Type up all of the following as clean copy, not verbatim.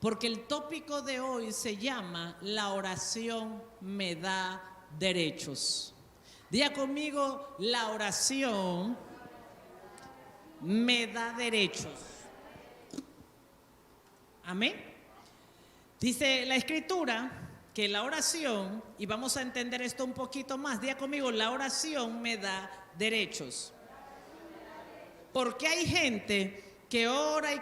porque el tópico de hoy se llama La oración me da derechos. Diga conmigo, la oración me da derechos. Amén. Dice la Escritura que la oración, y vamos a entender esto un poquito más, diga conmigo, la oración me da derechos. Porque hay gente que ora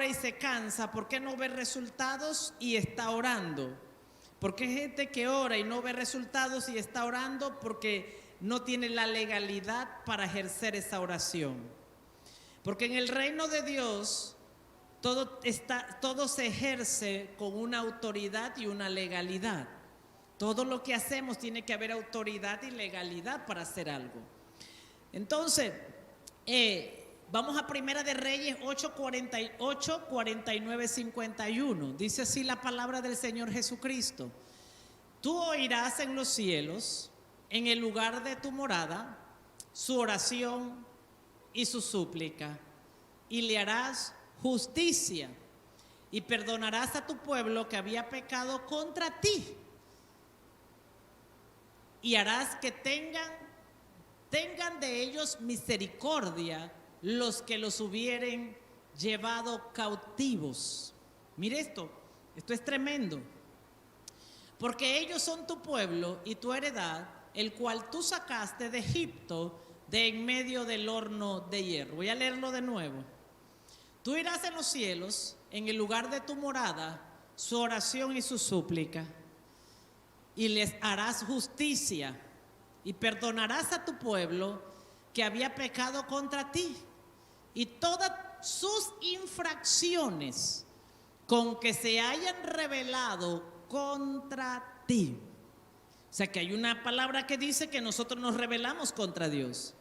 y se cansa porque no ve resultados y está orando. Porque hay gente que ora y no ve resultados y está orando porque no tiene la legalidad para ejercer esa oración. Porque en el reino de Dios todo se ejerce con una autoridad y una legalidad. Todo lo que hacemos tiene que haber autoridad y legalidad para hacer algo. Entonces, vamos a Primera de Reyes 8:48, 49, 51. Dice así la palabra del Señor Jesucristo. Tú oirás en los cielos, en el lugar de tu morada, su oración y su súplica, y le harás justicia y perdonarás a tu pueblo que había pecado contra ti, y harás que tengan de ellos misericordia los que los hubieren llevado cautivos. Mire esto es tremendo, porque ellos son tu pueblo y tu heredad, el cual tú sacaste de Egipto, de en medio del horno de hierro. Voy a leerlo de nuevo. Tú irás en los cielos, en el lugar de tu morada, su oración y su súplica, y les harás justicia, y perdonarás a tu pueblo que había pecado contra ti, y todas sus infracciones con que se hayan rebelado contra ti. O sea que hay una palabra que dice que nosotros nos rebelamos contra Dios.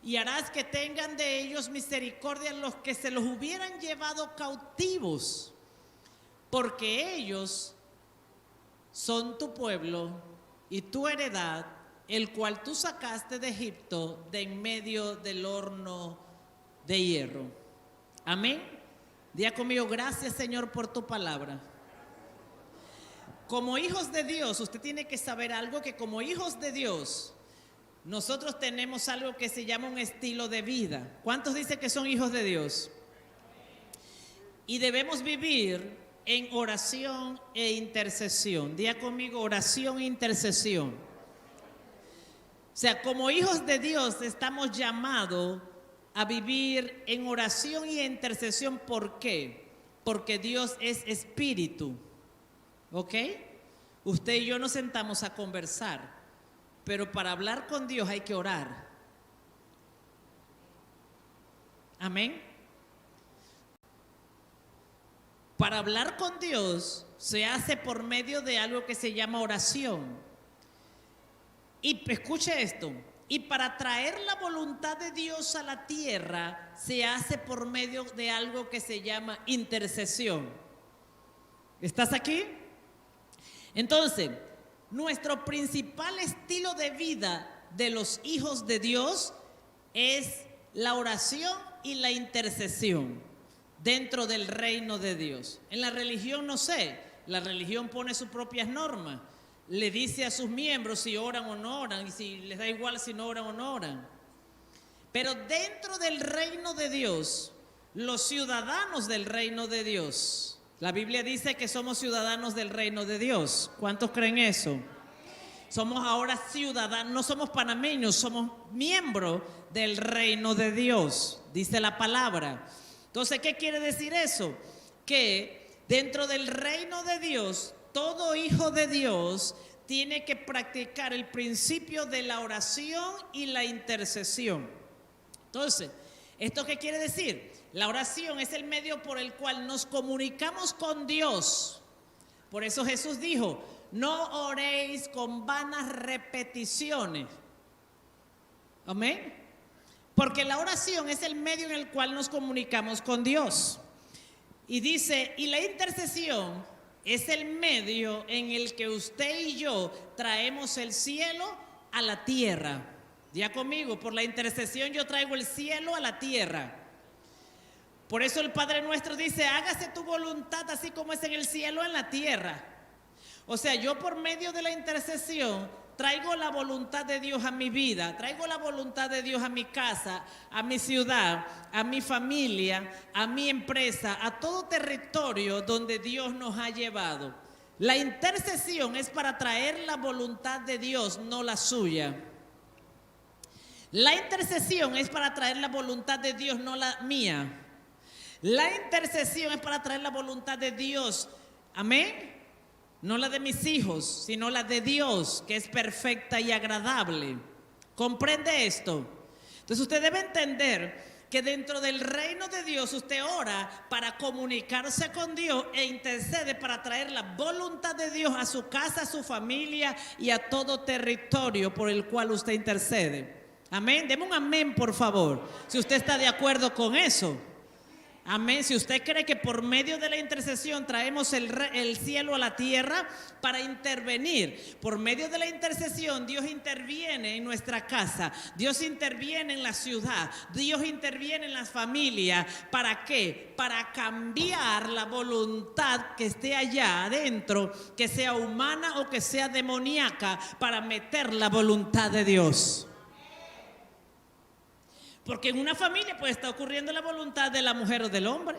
Y harás que tengan de ellos misericordia los que se los hubieran llevado cautivos, porque ellos son tu pueblo y tu heredad, el cual tú sacaste de Egipto, de en medio del horno de hierro. Amén. Diga conmigo, gracias Señor por tu palabra. Como hijos de Dios, usted tiene que saber algo, que como hijos de Dios, nosotros tenemos algo que se llama un estilo de vida. ¿Cuántos dicen que son hijos de Dios? Y debemos vivir en oración e intercesión. Diga conmigo, oración e intercesión. O sea, como hijos de Dios estamos llamados a vivir en oración y intercesión. ¿Por qué? Porque Dios es espíritu. ¿Ok? Usted y yo nos sentamos a conversar, pero para hablar con Dios hay que orar. Amén. Para hablar con Dios se hace por medio de algo que se llama oración. Y escuche esto. Y para traer la voluntad de Dios a la tierra se hace por medio de algo que se llama intercesión. ¿Estás aquí? Entonces, nuestro principal estilo de vida de los hijos de Dios es la oración y la intercesión dentro del reino de Dios. En la religión no sé, la religión pone sus propias normas, le dice a sus miembros si oran o no oran, y si les da igual si no oran o no oran. Pero dentro del reino de Dios, los ciudadanos del reino de Dios, la Biblia dice que somos ciudadanos del reino de Dios. ¿Cuántos creen eso? Somos ahora ciudadanos, no somos panameños, somos miembros del reino de Dios, dice la palabra. Entonces, ¿qué quiere decir eso? Que dentro del reino de Dios, todo hijo de Dios tiene que practicar el principio de la oración y la intercesión. Entonces, ¿esto qué quiere decir? La oración es el medio por el cual nos comunicamos con Dios. Por eso Jesús dijo, no oréis con vanas repeticiones. Amén. Porque la oración es el medio en el cual nos comunicamos con Dios. Y dice, y la intercesión es el medio en el que usted y yo traemos el cielo a la tierra. Diga conmigo, por la intercesión yo traigo el cielo a la tierra. Por eso el Padre Nuestro dice, hágase tu voluntad así como es en el cielo, en la tierra. O sea, yo por medio de la intercesión traigo la voluntad de Dios a mi vida, traigo la voluntad de Dios a mi casa, a mi ciudad, a mi familia, a mi empresa, a todo territorio donde Dios nos ha llevado. La intercesión es para traer la voluntad de Dios, no la suya. La intercesión es para traer la voluntad de Dios, no la mía. La intercesión es para traer la voluntad de Dios. Amén. No la de mis hijos, sino la de Dios, que es perfecta y agradable. ¿Comprende esto? Entonces usted debe entender que dentro del reino de Dios usted ora para comunicarse con Dios e intercede para traer la voluntad de Dios a su casa, a su familia y a todo territorio por el cual usted intercede. Amén. Deme un amén, por favor, si usted está de acuerdo con eso. Amén. Si usted cree que por medio de la intercesión traemos el cielo a la tierra para intervenir, por medio de la intercesión Dios interviene en nuestra casa, Dios interviene en la ciudad, Dios interviene en las familias. ¿Para qué? Para cambiar la voluntad que esté allá adentro, que sea humana o que sea demoníaca, para meter la voluntad de Dios. Porque en una familia puede estar ocurriendo la voluntad de la mujer o del hombre.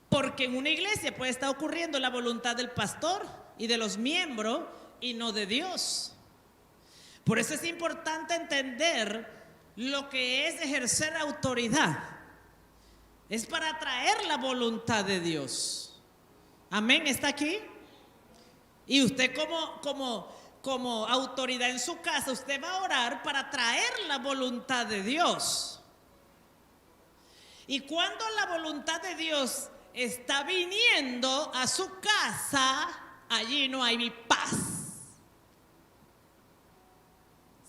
Porque en una iglesia puede estar ocurriendo la voluntad del pastor y de los miembros y no de Dios. Por eso es importante entender lo que es ejercer autoridad. Es para traer la voluntad de Dios. Amén, ¿está aquí? Y usted como autoridad en su casa, usted va a orar para traer la voluntad de Dios. Y cuando la voluntad de Dios está viniendo a su casa, allí no hay paz,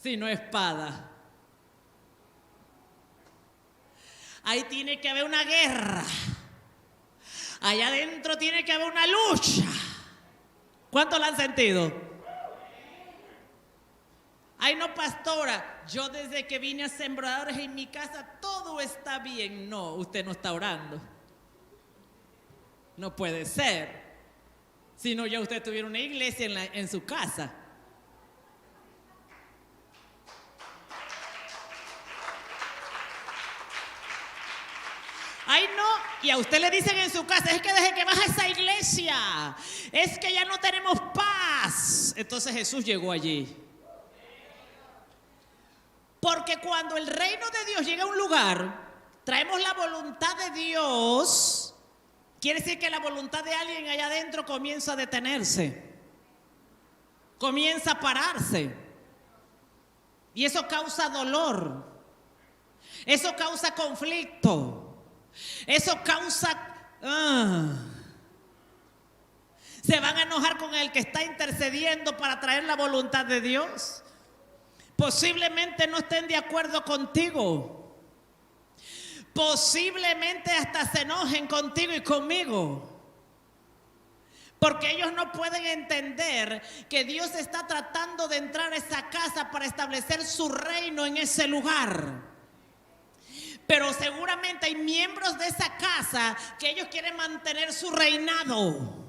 sino espada. Ahí tiene que haber una guerra. Allá adentro tiene que haber una lucha. ¿Cuántos la han sentido? Ay, no, pastora, yo desde que vine a Sembradores en mi casa todo está bien. No, usted no está orando. No puede ser. Si no, ya usted tuviera una iglesia en su casa. Ay, no, y a usted le dicen en su casa, es que desde que vas a esa iglesia, es que ya no tenemos paz. Entonces Jesús llegó allí. Porque cuando el reino de Dios llega a un lugar, traemos la voluntad de Dios, quiere decir que la voluntad de alguien allá adentro comienza a detenerse, comienza a pararse. Y eso causa dolor, eso causa conflicto, eso causa... se van a enojar con el que está intercediendo para traer la voluntad de Dios. Posiblemente no estén de acuerdo contigo. Posiblemente hasta se enojen contigo y conmigo. Porque ellos no pueden entender que Dios está tratando de entrar a esa casa para establecer su reino en ese lugar. Pero seguramente hay miembros de esa casa que ellos quieren mantener su reinado.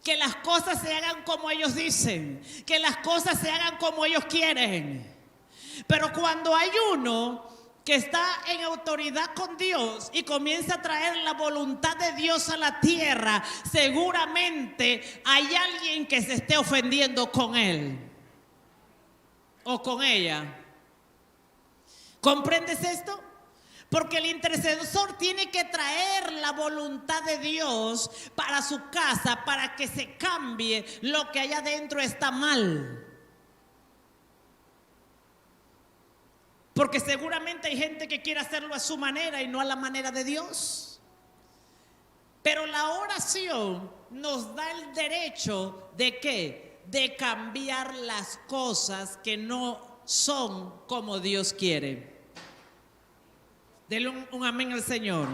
Que las cosas se hagan como ellos dicen, que las cosas se hagan como ellos quieren. Pero cuando hay uno que está en autoridad con Dios y comienza a traer la voluntad de Dios a la tierra, seguramente hay alguien que se esté ofendiendo con él o con ella. ¿Comprendes esto? Porque el intercesor tiene que traer la voluntad de Dios para su casa, para que se cambie lo que allá adentro está mal. Porque seguramente hay gente que quiere hacerlo a su manera y no a la manera de Dios. Pero la oración nos da el derecho ¿de qué? De cambiar las cosas que no son como Dios quiere. Denle un amén al Señor.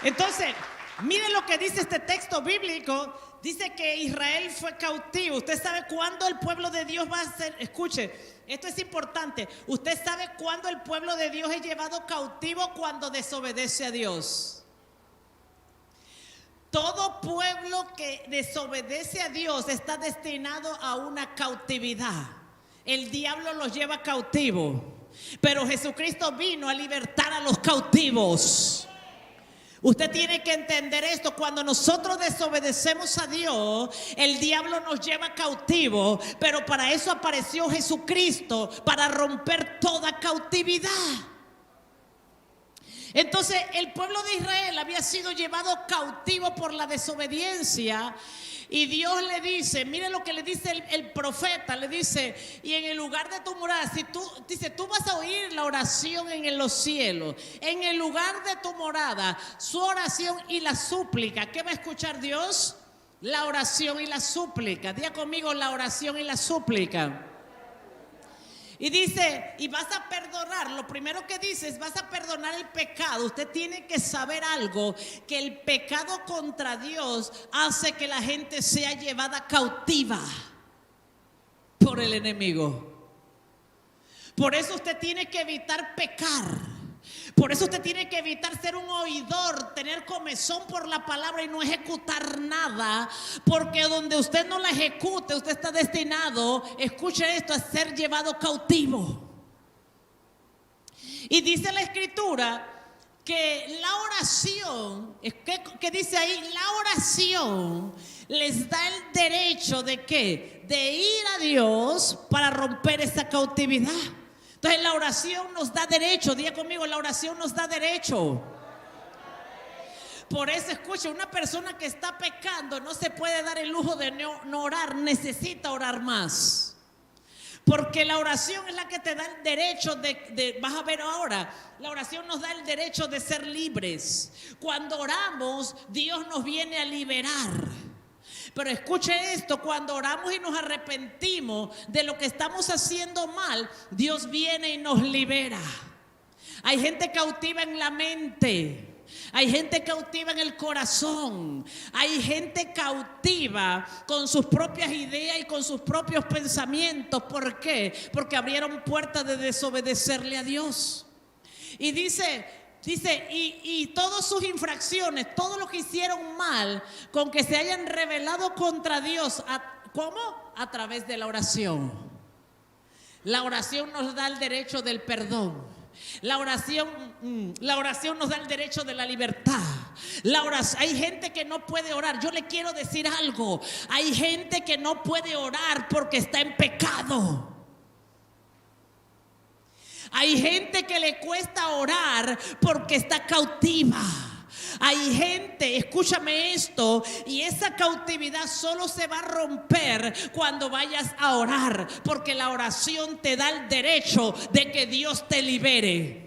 Entonces, miren lo que dice este texto bíblico dice que Israel fue cautivo. ¿Usted sabe cuándo el pueblo de Dios va a ser? Escuche, esto es importante. ¿Usted sabe cuándo el pueblo de Dios es llevado cautivo? Cuando desobedece a Dios. Todo pueblo que desobedece a Dios está destinado a una cautividad. El diablo los lleva cautivo, pero Jesucristo vino a libertar a los cautivos. Usted tiene que entender esto. Cuando nosotros desobedecemos a Dios, el diablo nos lleva cautivo, pero para eso apareció Jesucristo, para romper toda cautividad. Entonces el pueblo de Israel había sido llevado cautivo por la desobediencia. Y Dios le dice, mire lo que le dice el profeta, le dice: y en el lugar de tu morada, si tú, dice, tú vas a oír la oración en los cielos, en el lugar de tu morada, su oración y la súplica. ¿Qué va a escuchar Dios? La oración y la súplica. Diga conmigo, la oración y la súplica. Y dice, y vas a perdonar. Lo primero que dice es, vas a perdonar el pecado. Usted tiene que saber algo, que el pecado contra Dios hace que la gente sea llevada cautiva por el enemigo. Por eso usted tiene que evitar pecar. Por eso usted tiene que evitar ser un oidor, tener comezón por la palabra y no ejecutar nada, porque donde usted no la ejecute, usted está destinado, escuche esto, a ser llevado cautivo. Y dice la Escritura que la oración, ¿qué dice ahí? La oración les da el derecho ¿de qué? De ir a Dios para romper esa cautividad. Entonces la oración nos da derecho. Diga conmigo, la oración nos da derecho. Por eso, escuche, una persona que está pecando no se puede dar el lujo de no orar. Necesita orar más. Porque la oración es la que te da el derecho vas a ver ahora, la oración nos da el derecho de ser libres. Cuando oramos, Dios nos viene a liberar. Pero escuche esto, cuando oramos y nos arrepentimos de lo que estamos haciendo mal, Dios viene y nos libera. Hay gente cautiva en la mente, hay gente cautiva en el corazón, hay gente cautiva con sus propias ideas y con sus propios pensamientos. ¿Por qué? Porque abrieron puertas de desobedecerle a Dios. Y dice, y todas sus infracciones, todo lo que hicieron mal, con que se hayan rebelado contra Dios, ¿cómo? A través de la oración. La oración nos da el derecho del perdón. La oración nos da el derecho de la libertad. Hay gente que no puede orar. Yo le quiero decir algo. Hay gente que no puede orar porque está en pecado. Hay gente que le cuesta orar porque está cautiva. Hay gente, escúchame esto, y esa cautividad solo se va a romper cuando vayas a orar, porque la oración te da el derecho de que Dios te libere.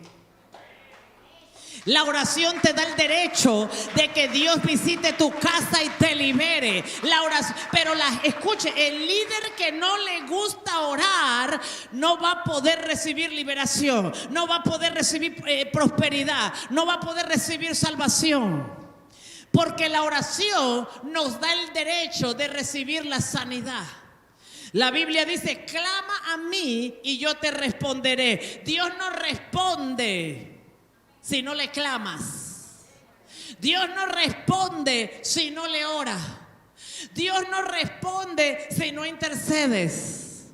La oración te da el derecho de que Dios visite tu casa y te libere. La oración, pero escuche, el líder que no le gusta orar no va a poder recibir liberación, no va a poder recibir prosperidad, no va a poder recibir salvación. Porque la oración nos da el derecho de recibir la sanidad. La Biblia dice, clama a mí y yo te responderé. Dios no responde si no le clamas. Dios no responde si no le ora. Dios no responde si no intercedes.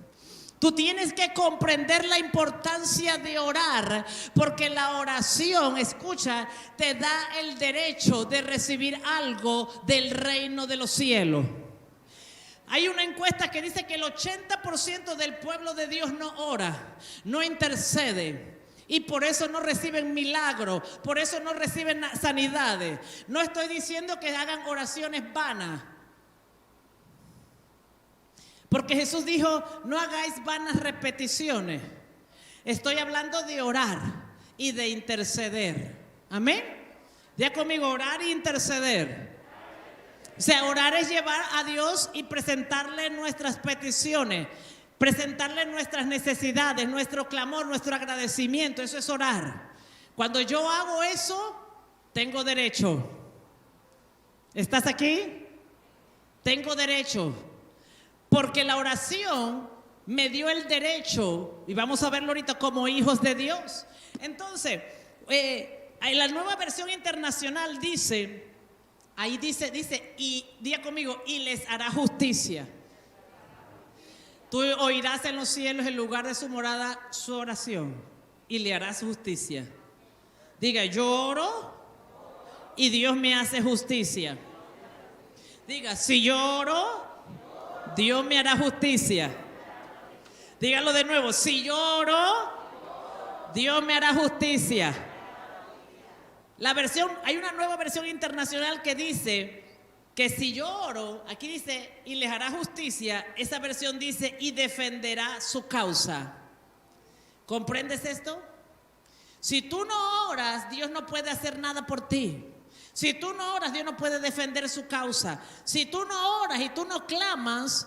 Tú tienes que comprender la importancia de orar, porque la oración, escucha, te da el derecho de recibir algo del reino de los cielos. Hay una encuesta que dice que el 80% del pueblo de Dios no ora, no intercede. Y por eso no reciben milagros, por eso no reciben sanidades. No estoy diciendo que hagan oraciones vanas, porque Jesús dijo, no hagáis vanas repeticiones. Estoy hablando de orar y de interceder. Amén. Ya conmigo, orar e interceder. O sea, orar es llevar a Dios y presentarle nuestras peticiones, presentarle nuestras necesidades, nuestro clamor, nuestro agradecimiento. Eso es orar. Cuando yo hago eso, tengo derecho. ¿Estás aquí? tengo derecho, porque la oración me dio el derecho, y vamos a verlo ahorita, como hijos de Dios. Entonces, en la Nueva Versión Internacional dice, ahí dice, y diga conmigo, y les hará justicia. Tú oirás en los cielos, en lugar de su morada, su oración, y le harás justicia. Diga, yo oro y Dios me hace justicia. Diga, si yo oro, Dios me hará justicia. Dígalo de nuevo, si yo oro, Dios me hará justicia. Hay una nueva versión internacional que dice que si yo oro, aquí dice, y les hará justicia, esa versión dice, y defenderá su causa. ¿Comprendes esto? Si tú no oras, Dios no puede hacer nada por ti. Si tú no oras, Dios no puede defender su causa. Si tú no oras y tú no clamas,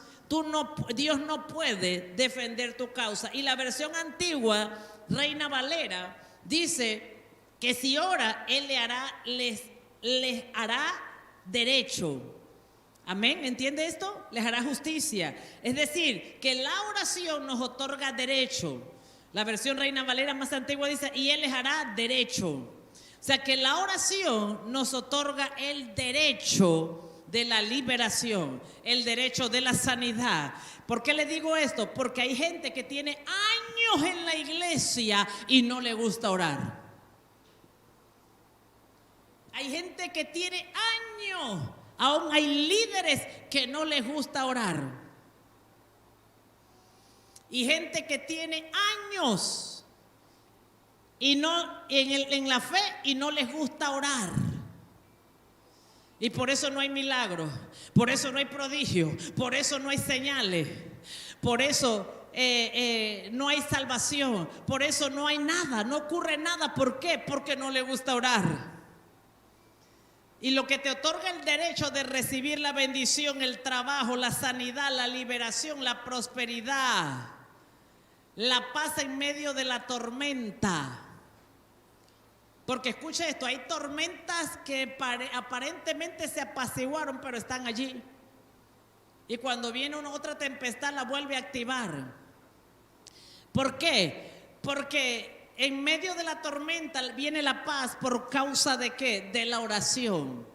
Dios no puede defender tu causa. Y la versión antigua, Reina Valera, dice que si ora, Él les hará derecho. Amén, ¿entiende esto? Les hará justicia. Es decir, que la oración nos otorga derecho. La versión Reina Valera más antigua dice, y Él les hará derecho. O sea que la oración nos otorga el derecho de la liberación, el derecho de la sanidad. ¿Por qué le digo esto? Porque hay gente que tiene años en la iglesia y no le gusta orar. Hay gente que tiene años, aún hay líderes que no les gusta orar. Y gente que tiene años y no en la fe y no les gusta orar. Y por eso no hay milagros, por eso no hay prodigio, por eso no hay señales, por eso no hay salvación, por eso no hay nada, no ocurre nada. ¿Por qué? Porque no le gusta orar. Y lo que te otorga el derecho de recibir la bendición, el trabajo, la sanidad, la liberación, la prosperidad, la paz en medio de la tormenta. Porque escucha esto, hay tormentas que aparentemente se apaciguaron, pero están allí. Y cuando viene otra tempestad la vuelve a activar. ¿Por qué? Porque en medio de la tormenta viene la paz. ¿Por causa de qué? De la oración.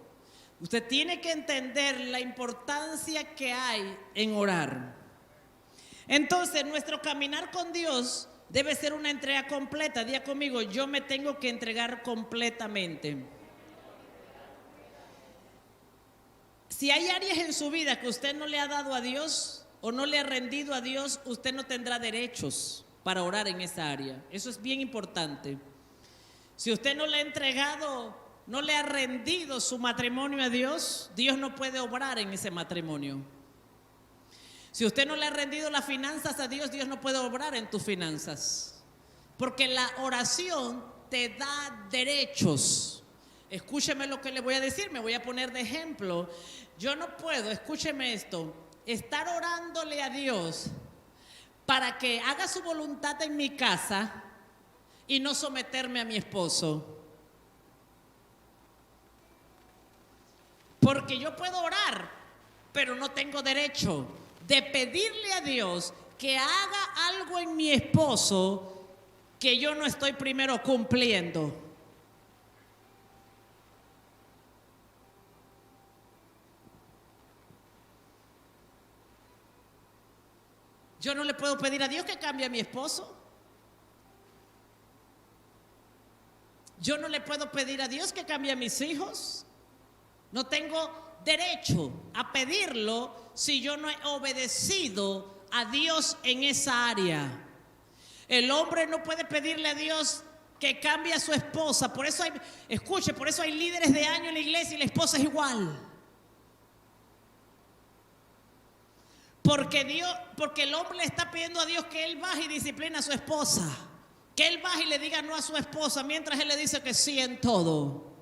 Usted tiene que entender la importancia que hay en orar. Entonces, nuestro caminar con Dios debe ser una entrega completa. Diga conmigo, yo me tengo que entregar completamente. Si hay áreas en su vida que usted no le ha dado a Dios o no le ha rendido a Dios, usted no tendrá derechos para orar en esa área. Eso es bien importante. Si usted no le ha entregado, no le ha rendido su matrimonio a Dios, Dios no puede obrar en ese matrimonio. Si usted no le ha rendido las finanzas a Dios, Dios no puede obrar en tus finanzas. Porque la oración te da derechos. Escúcheme lo que le voy a decir, me voy a poner de ejemplo. Yo no puedo, escúcheme esto, estar orándole a Dios para que haga su voluntad en mi casa y no someterme a mi esposo. Porque yo puedo orar, pero no tengo derecho de pedirle a Dios que haga algo en mi esposo que yo no estoy primero cumpliendo. Yo no le puedo pedir a Dios que cambie a mi esposo. Yo no le puedo pedir a Dios que cambie a mis hijos. No tengo derecho a pedirlo si yo no he obedecido a Dios en esa área. El hombre no puede pedirle a Dios que cambie a su esposa. Por eso por eso hay líderes de años en la iglesia y la esposa es igual. Porque el hombre le está pidiendo a Dios que él baje y discipline a su esposa. Que él baje y le diga no a su esposa mientras él le dice que sí en todo.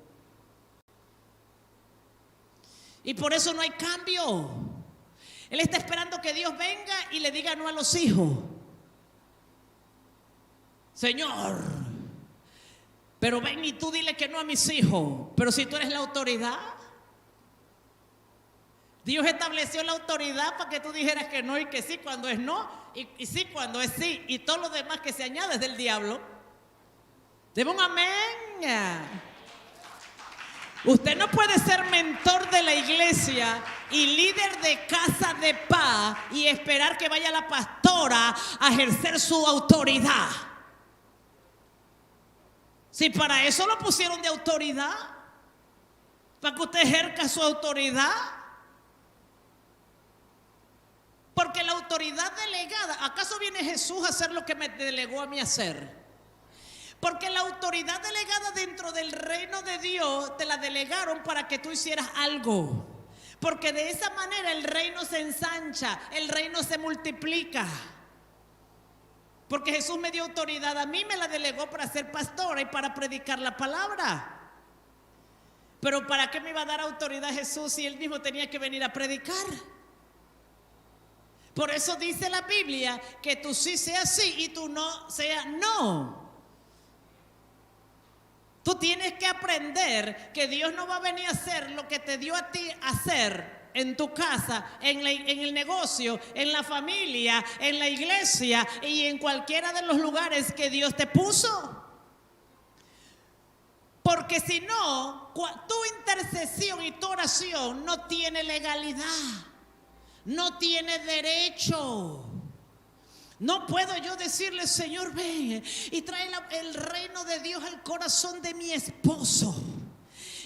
Y por eso no hay cambio. Él está esperando que Dios venga y le diga no a los hijos. Señor, pero ven y tú dile que no a mis hijos. Pero si tú eres la autoridad, Dios estableció la autoridad para que tú dijeras que no y que sí cuando es no, y sí cuando es sí, y todo lo demás que se añade es del diablo. Debe un amén. Usted no puede ser mentor de la iglesia y líder de casa de paz y esperar que vaya la pastora a ejercer su autoridad. Si para eso lo pusieron de autoridad, para que usted ejerza su autoridad. Porque la autoridad delegada, ¿acaso viene Jesús a hacer lo que me delegó a mí hacer? Porque la autoridad delegada dentro del reino de Dios te la delegaron para que tú hicieras algo. Porque de esa manera el reino se ensancha, el reino se multiplica. Porque Jesús me dio autoridad a mí, me la delegó para ser pastora y para predicar la palabra. Pero ¿para qué me iba a dar autoridad Jesús si él mismo tenía que venir a predicar? Por eso dice la Biblia que tú sí sea sí y tú no sea no. Tú tienes que aprender que Dios no va a venir a hacer lo que te dio a ti hacer en tu casa, en el negocio, en la familia, en la iglesia y en cualquiera de los lugares que Dios te puso. Porque si no, tu intercesión y tu oración no tiene legalidad, no tiene derecho. No puedo yo decirle, Señor, ven y trae el reino de Dios al corazón de mi esposo.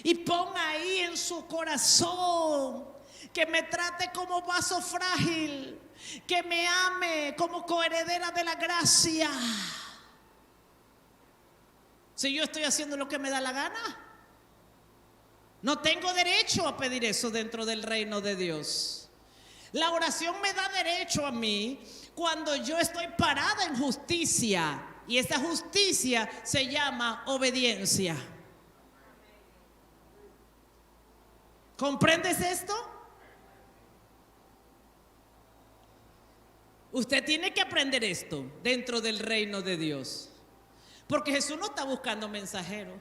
Y ponga ahí en su corazón que me trate como vaso frágil, que me ame como coheredera de la gracia. Si yo estoy haciendo lo que me da la gana, no tengo derecho a pedir eso dentro del reino de Dios. La oración me da derecho a mí cuando yo estoy parada en justicia, y esa justicia se llama obediencia. ¿Comprendes esto? Usted tiene que aprender esto dentro del reino de Dios, porque Jesús no está buscando mensajeros.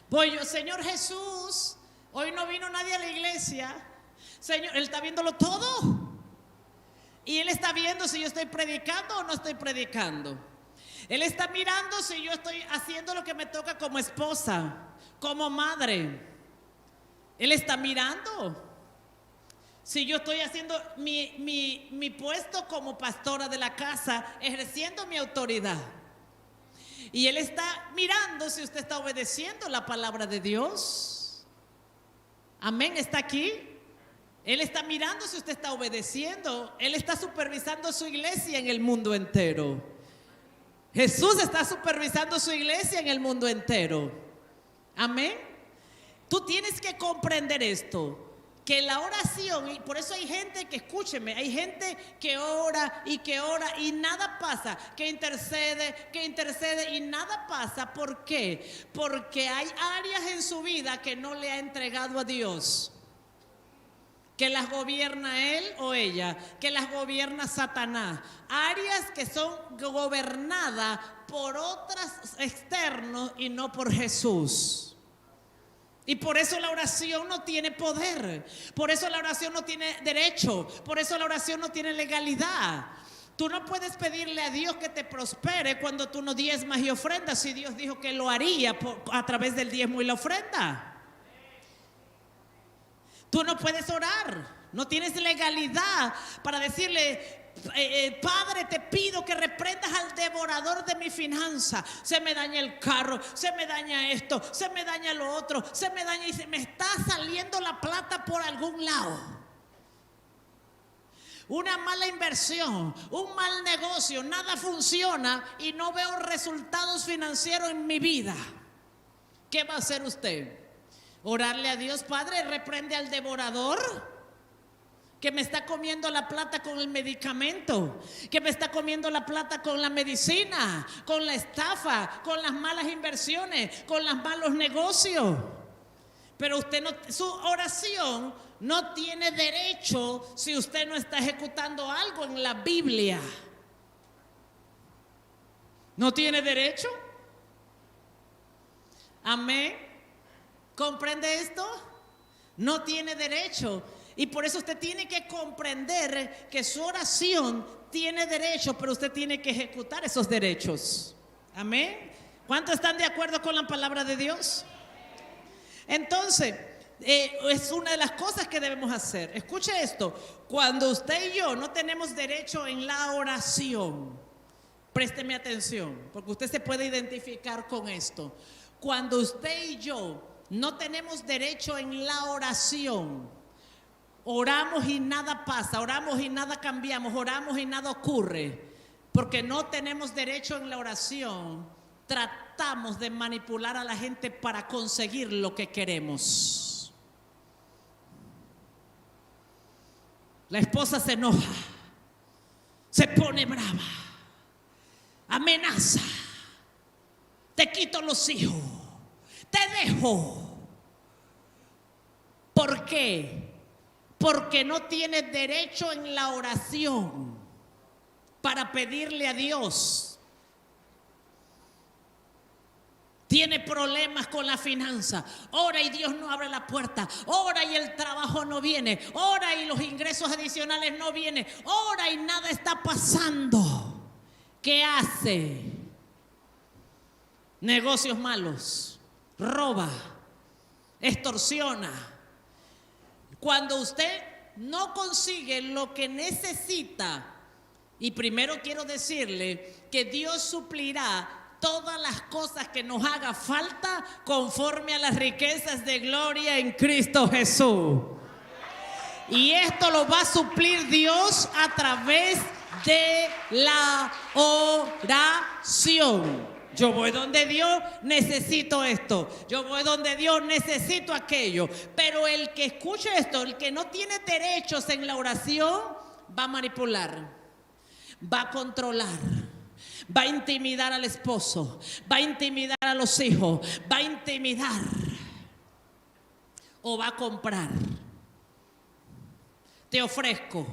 Pues yo, Señor Jesús, hoy no vino nadie a la iglesia. Señor, Él está viéndolo todo. Y Él está viendo si yo estoy predicando o no estoy predicando. Él está mirando si yo estoy haciendo lo que me toca como esposa, como madre. Él está mirando si yo estoy haciendo mi puesto como pastora de la casa, ejerciendo mi autoridad. Y Él está mirando si usted está obedeciendo la palabra de Dios. Amén, ¿está aquí? Él está mirando si usted está obedeciendo. Él está supervisando su iglesia en el mundo entero. Jesús está supervisando su iglesia en el mundo entero. Amén. Tú tienes que comprender esto, que la oración, y por eso hay gente que, escúcheme, hay gente que ora y nada pasa, que intercede y nada pasa. ¿Por qué? Porque hay áreas en su vida que no le ha entregado a Dios, que las gobierna él o ella, que las gobierna Satanás. Áreas que son gobernadas por otras externos y no por Jesús. Y por eso la oración no tiene poder, por eso la oración no tiene derecho, por eso la oración no tiene legalidad. Tú no puedes pedirle a Dios que te prospere cuando tú no diezmas y ofrendas, si Dios dijo que lo haría a través del diezmo y la ofrenda. Tú no puedes orar, no tienes legalidad para decirle, Padre, te pido que reprendas al devorador de mi finanza. Se me daña el carro, se me daña esto, se me daña lo otro, se me daña y se me está saliendo la plata por algún lado. Una mala inversión, un mal negocio, nada funciona y no veo resultados financieros en mi vida. ¿Qué va a hacer usted? Orarle a Dios, Padre, reprende al devorador que me está comiendo la plata con el medicamento, que me está comiendo la plata con la medicina, con la estafa, con las malas inversiones, con los malos negocios. Pero usted no, su oración no tiene derecho si usted no está ejecutando algo en la Biblia. ¿No tiene derecho? Amén. ¿Comprende esto? No tiene derecho. Y por eso usted tiene que comprender que su oración tiene derechos, pero usted tiene que ejecutar esos derechos. Amén. ¿Cuántos están de acuerdo con la palabra de Dios? Entonces, es una de las cosas que debemos hacer. Escuche esto: cuando usted y yo no tenemos derecho en la oración, présteme atención, porque usted se puede identificar con esto. Cuando usted y yo no tenemos derecho en la oración, oramos y nada pasa, oramos y nada cambiamos, oramos y nada ocurre, porque no tenemos derecho en la oración. Tratamos de manipular a la gente para conseguir lo que queremos. La esposa se enoja, se pone brava, amenaza, te quito los hijos, te dejo. ¿Por qué? Porque no tienes derecho en la oración para pedirle a Dios. Tiene problemas con la finanza, ora y Dios no abre la puerta, ora y el trabajo no viene, ora y los ingresos adicionales no vienen, ora y nada está pasando. ¿Qué hace? Negocios malos, roba, extorsiona. Cuando usted no consigue lo que necesita, y primero quiero decirle que Dios suplirá todas las cosas que nos haga falta conforme a las riquezas de gloria en Cristo Jesús. Y esto lo va a suplir Dios a través de la oración. Yo voy donde Dios, necesito esto. Yo voy donde Dios, necesito aquello. Pero el que escuche esto, el que no tiene derechos en la oración, va a manipular, va a controlar, va a intimidar al esposo, va a intimidar a los hijos, va a intimidar o va a comprar. Te ofrezco,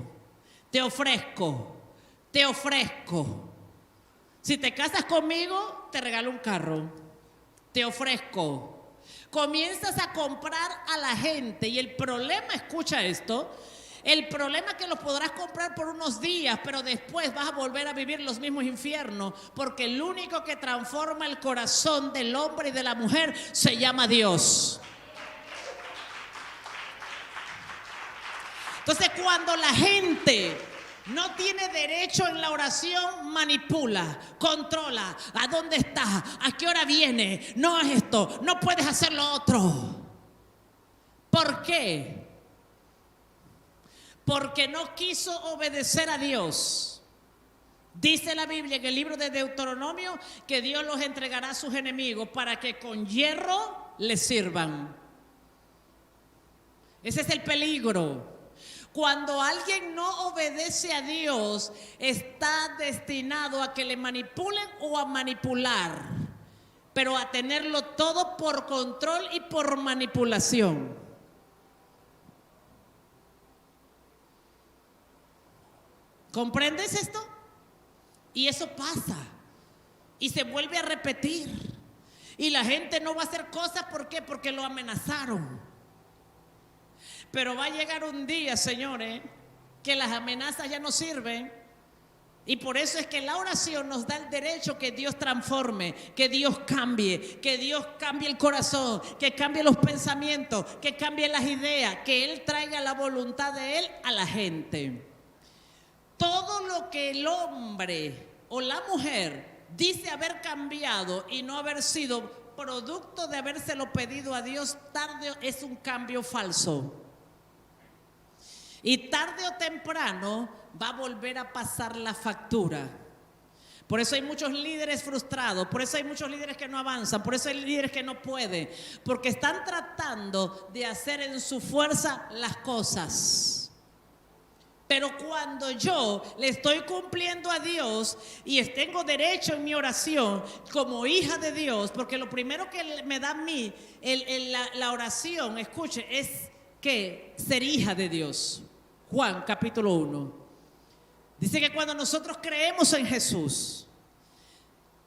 te ofrezco, te ofrezco. Si te casas conmigo, te regalo un carro. Te ofrezco. Comienzas a comprar a la gente y el problema, escucha esto, el problema es que los podrás comprar por unos días, pero después vas a volver a vivir los mismos infiernos, porque el único que transforma el corazón del hombre y de la mujer se llama Dios. Entonces, cuando la gente no tiene derecho en la oración, manipula, controla. ¿A dónde está? ¿A qué hora viene? No es esto, no puedes hacer lo otro. ¿Por qué? Porque no quiso obedecer a Dios. Dice la Biblia en el libro de Deuteronomio que Dios los entregará a sus enemigos para que con hierro les sirvan. Ese es el peligro. Cuando alguien no obedece a Dios, está destinado a que le manipulen o a manipular, pero a tenerlo todo por control y por manipulación. ¿Comprendes esto? Y eso pasa y se vuelve a repetir y la gente no va a hacer cosas. ¿Por qué? Porque lo amenazaron. Pero va a llegar un día, señores, que las amenazas ya no sirven. Y por eso es que la oración nos da el derecho que Dios transforme, que Dios cambie el corazón, que cambie los pensamientos, que cambie las ideas, que Él traiga la voluntad de Él a la gente. Todo lo que el hombre o la mujer dice haber cambiado y no haber sido producto de habérselo pedido a Dios, tarde es un cambio falso. Y tarde o temprano va a volver a pasar la factura. Por eso hay muchos líderes frustrados, por eso hay muchos líderes que no avanzan, por eso hay líderes que no pueden, porque están tratando de hacer en su fuerza las cosas. Pero cuando yo le estoy cumpliendo a Dios y tengo derecho en mi oración como hija de Dios, porque lo primero que me da a mí la oración, escuche, es que ser hija de Dios. Juan capítulo 1 dice que cuando nosotros creemos en Jesús,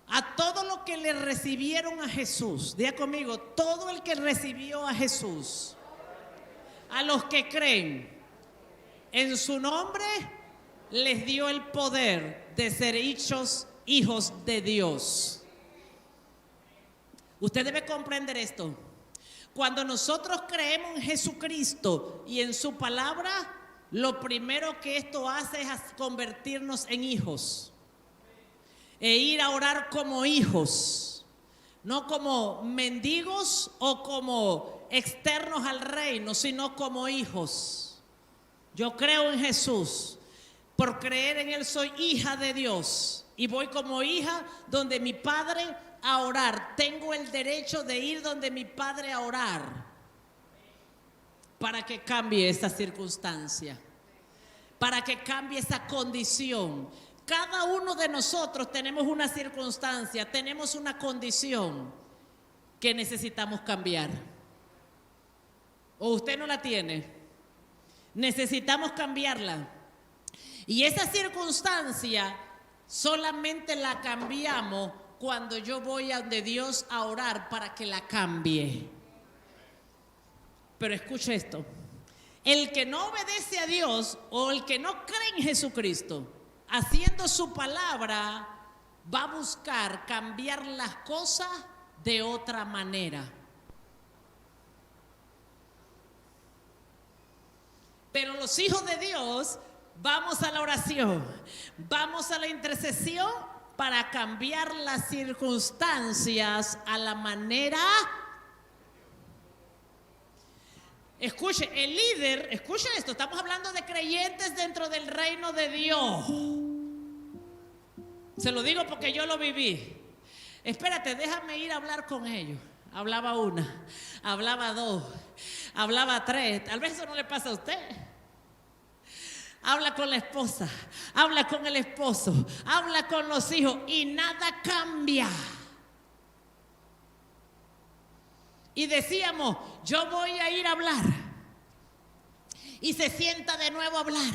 a todo lo que le recibieron a Jesús, diga conmigo, todo el que recibió a Jesús, a los que creen, en su nombre les dio el poder de ser hechos hijos de Dios. Usted debe comprender esto. Cuando nosotros creemos en Jesucristo y en su palabra, lo primero que esto hace es convertirnos en hijos. E ir a orar como hijos, no como mendigos o como externos al reino, sino como hijos. Yo creo en Jesús. Por creer en Él soy hija de Dios. Y voy como hija donde mi Padre a orar. Tengo el derecho de ir donde mi Padre a orar para que cambie esta circunstancia, para que cambie esa condición. Cada uno de nosotros tenemos una circunstancia, tenemos una condición que necesitamos cambiar. ¿O usted no la tiene? Necesitamos cambiarla. Y esa circunstancia solamente la cambiamos cuando yo voy a donde Dios a orar para que la cambie. Pero escuche esto. El que no obedece a Dios o el que no cree en Jesucristo, haciendo su palabra, va a buscar cambiar las cosas de otra manera. Pero los hijos de Dios vamos a la oración, vamos a la intercesión para cambiar las circunstancias a la manera. Escuche, el líder, escuche esto, estamos hablando de creyentes dentro del reino de Dios. Se lo digo porque yo lo viví. Espérate, déjame ir a hablar con ellos. Hablaba una, hablaba dos, hablaba tres. Tal vez eso no le pasa a usted. Habla con la esposa, habla con el esposo, habla con los hijos y nada cambia. Y decíamos, yo voy a ir a hablar. Y se sienta de nuevo a hablar.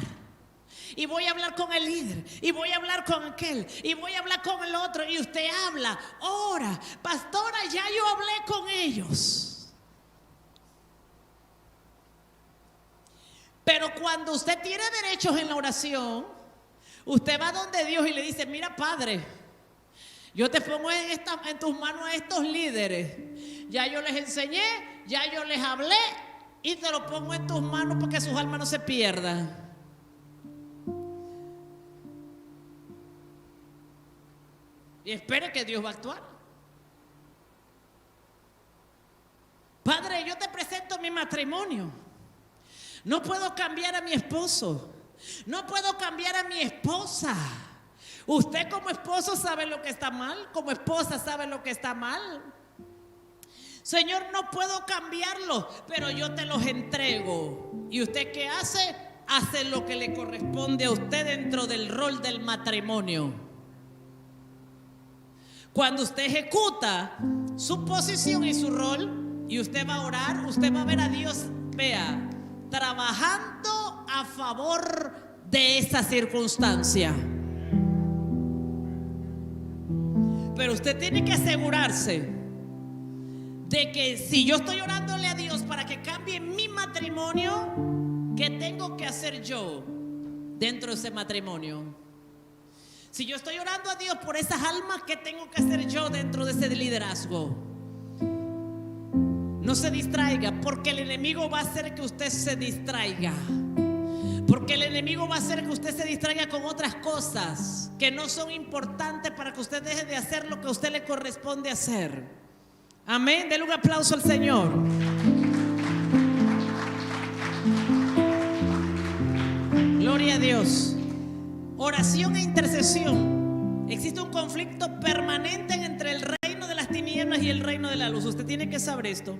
Y voy a hablar con el líder. Y voy a hablar con aquel. Y voy a hablar con el otro. Y usted habla, ora, pastora, ya yo hablé con ellos. Pero cuando usted tiene derechos en la oración, usted va donde Dios y le dice, mira, Padre, yo te pongo en tus manos a estos líderes. Ya yo les enseñé, ya yo les hablé y te lo pongo en tus manos para que sus almas no se pierdan. Y espere que Dios va a actuar. Padre, yo te presento mi matrimonio. No puedo cambiar a mi esposo. No puedo cambiar a mi esposa. Usted como esposo sabe lo que está mal, como esposa sabe lo que está mal. Señor, no puedo cambiarlo, pero yo te los entrego. ¿Y usted qué hace? Hace lo que le corresponde a usted dentro del rol del matrimonio. Cuando usted ejecuta su posición y su rol, y usted va a orar, usted va a ver a Dios, vea, trabajando a favor de esa circunstancia. Pero usted tiene que asegurarse de que si yo estoy orándole a Dios para que cambie mi matrimonio, ¿qué tengo que hacer yo dentro de ese matrimonio? Si yo estoy orando a Dios por esas almas, ¿qué tengo que hacer yo dentro de ese liderazgo? No se distraiga, porque el enemigo va a hacer que usted se distraiga. Porque el enemigo va a hacer que usted se distraiga con otras cosas que no son importantes para que usted deje de hacer lo que a usted le corresponde hacer. Amén. Denle un aplauso al Señor. Gloria a Dios. Oración e intercesión. Existe un conflicto permanente entre el reino de las tinieblas y el reino de la luz. Usted tiene que saber esto.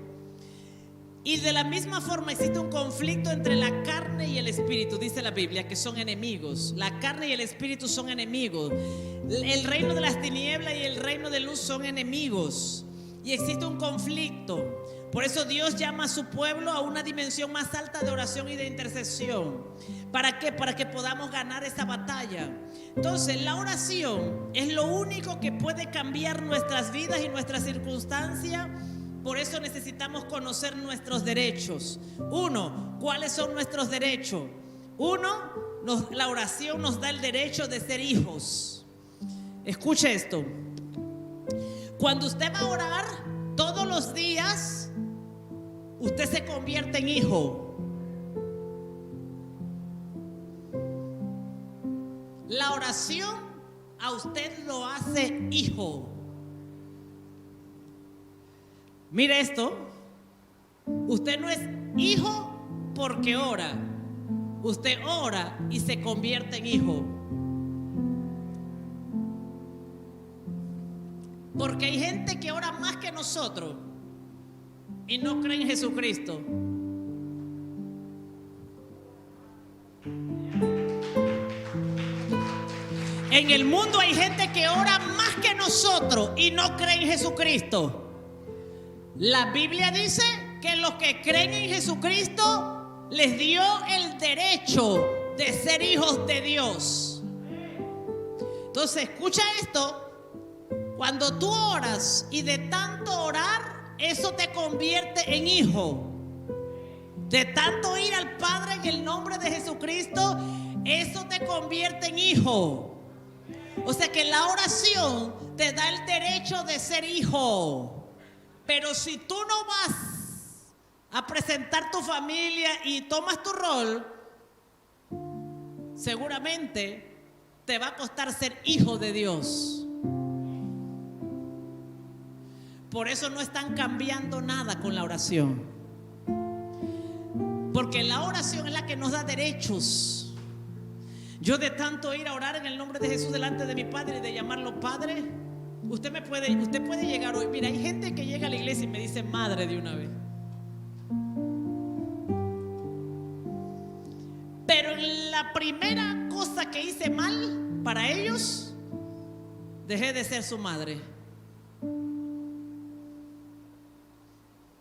Y de la misma forma existe un conflicto entre la carne y el espíritu. Dice la Biblia que son enemigos. La carne y el espíritu son enemigos. El reino de las tinieblas y el reino de luz son enemigos. Y existe un conflicto. Por eso Dios llama a su pueblo a una dimensión más alta de oración y de intercesión. ¿Para qué? Para que podamos ganar esa batalla. Entonces, la oración es lo único que puede cambiar nuestras vidas y nuestras circunstancias. Por eso necesitamos conocer nuestros derechos. Uno, ¿cuáles son nuestros derechos? La oración nos da el derecho de ser hijos. Escuche esto. Cuando usted va a orar todos los días, usted se convierte en hijo. La oración a usted lo hace hijo. Mire esto. Usted no es hijo porque ora. Usted ora y se convierte en hijo. Porque hay gente que ora más que nosotros y no cree en Jesucristo. En el mundo hay gente que ora más que nosotros y no cree en Jesucristo. La Biblia dice que los que creen en Jesucristo les dio el derecho de ser hijos de Dios. Entonces, escucha esto. Cuando tú oras y de tanto orar, eso te convierte en hijo. De tanto ir al Padre en el nombre de Jesucristo, eso te convierte en hijo. O sea que la oración te da el derecho de ser hijo. Pero si tú no vas a presentar tu familia y tomas tu rol, seguramente te va a costar ser hijo de Dios. Por eso no están cambiando nada con la oración. Porque la oración es la que nos da derechos. Yo de tanto ir a orar en el nombre de Jesús delante de mi Padre y de llamarlo Padre, usted puede llegar hoy. Mira, hay gente que llega a la iglesia y me dice madre de una vez. Pero la primera cosa que hice mal para ellos, dejé de ser su madre.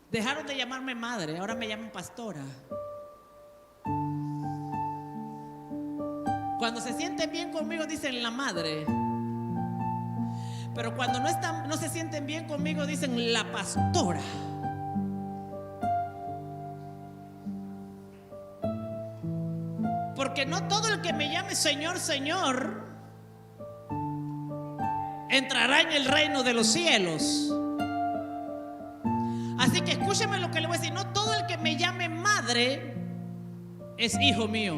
Dejaron de llamarme madre, ahora me llaman pastora. Cuando se sienten bien conmigo dicen la madre. Pero cuando no se sienten bien conmigo dicen la pastora. Porque no todo el que me llame Señor, Señor entrará en el reino de los cielos. Así que escúcheme lo que le voy a decir. No todo el que me llame madre es hijo mío.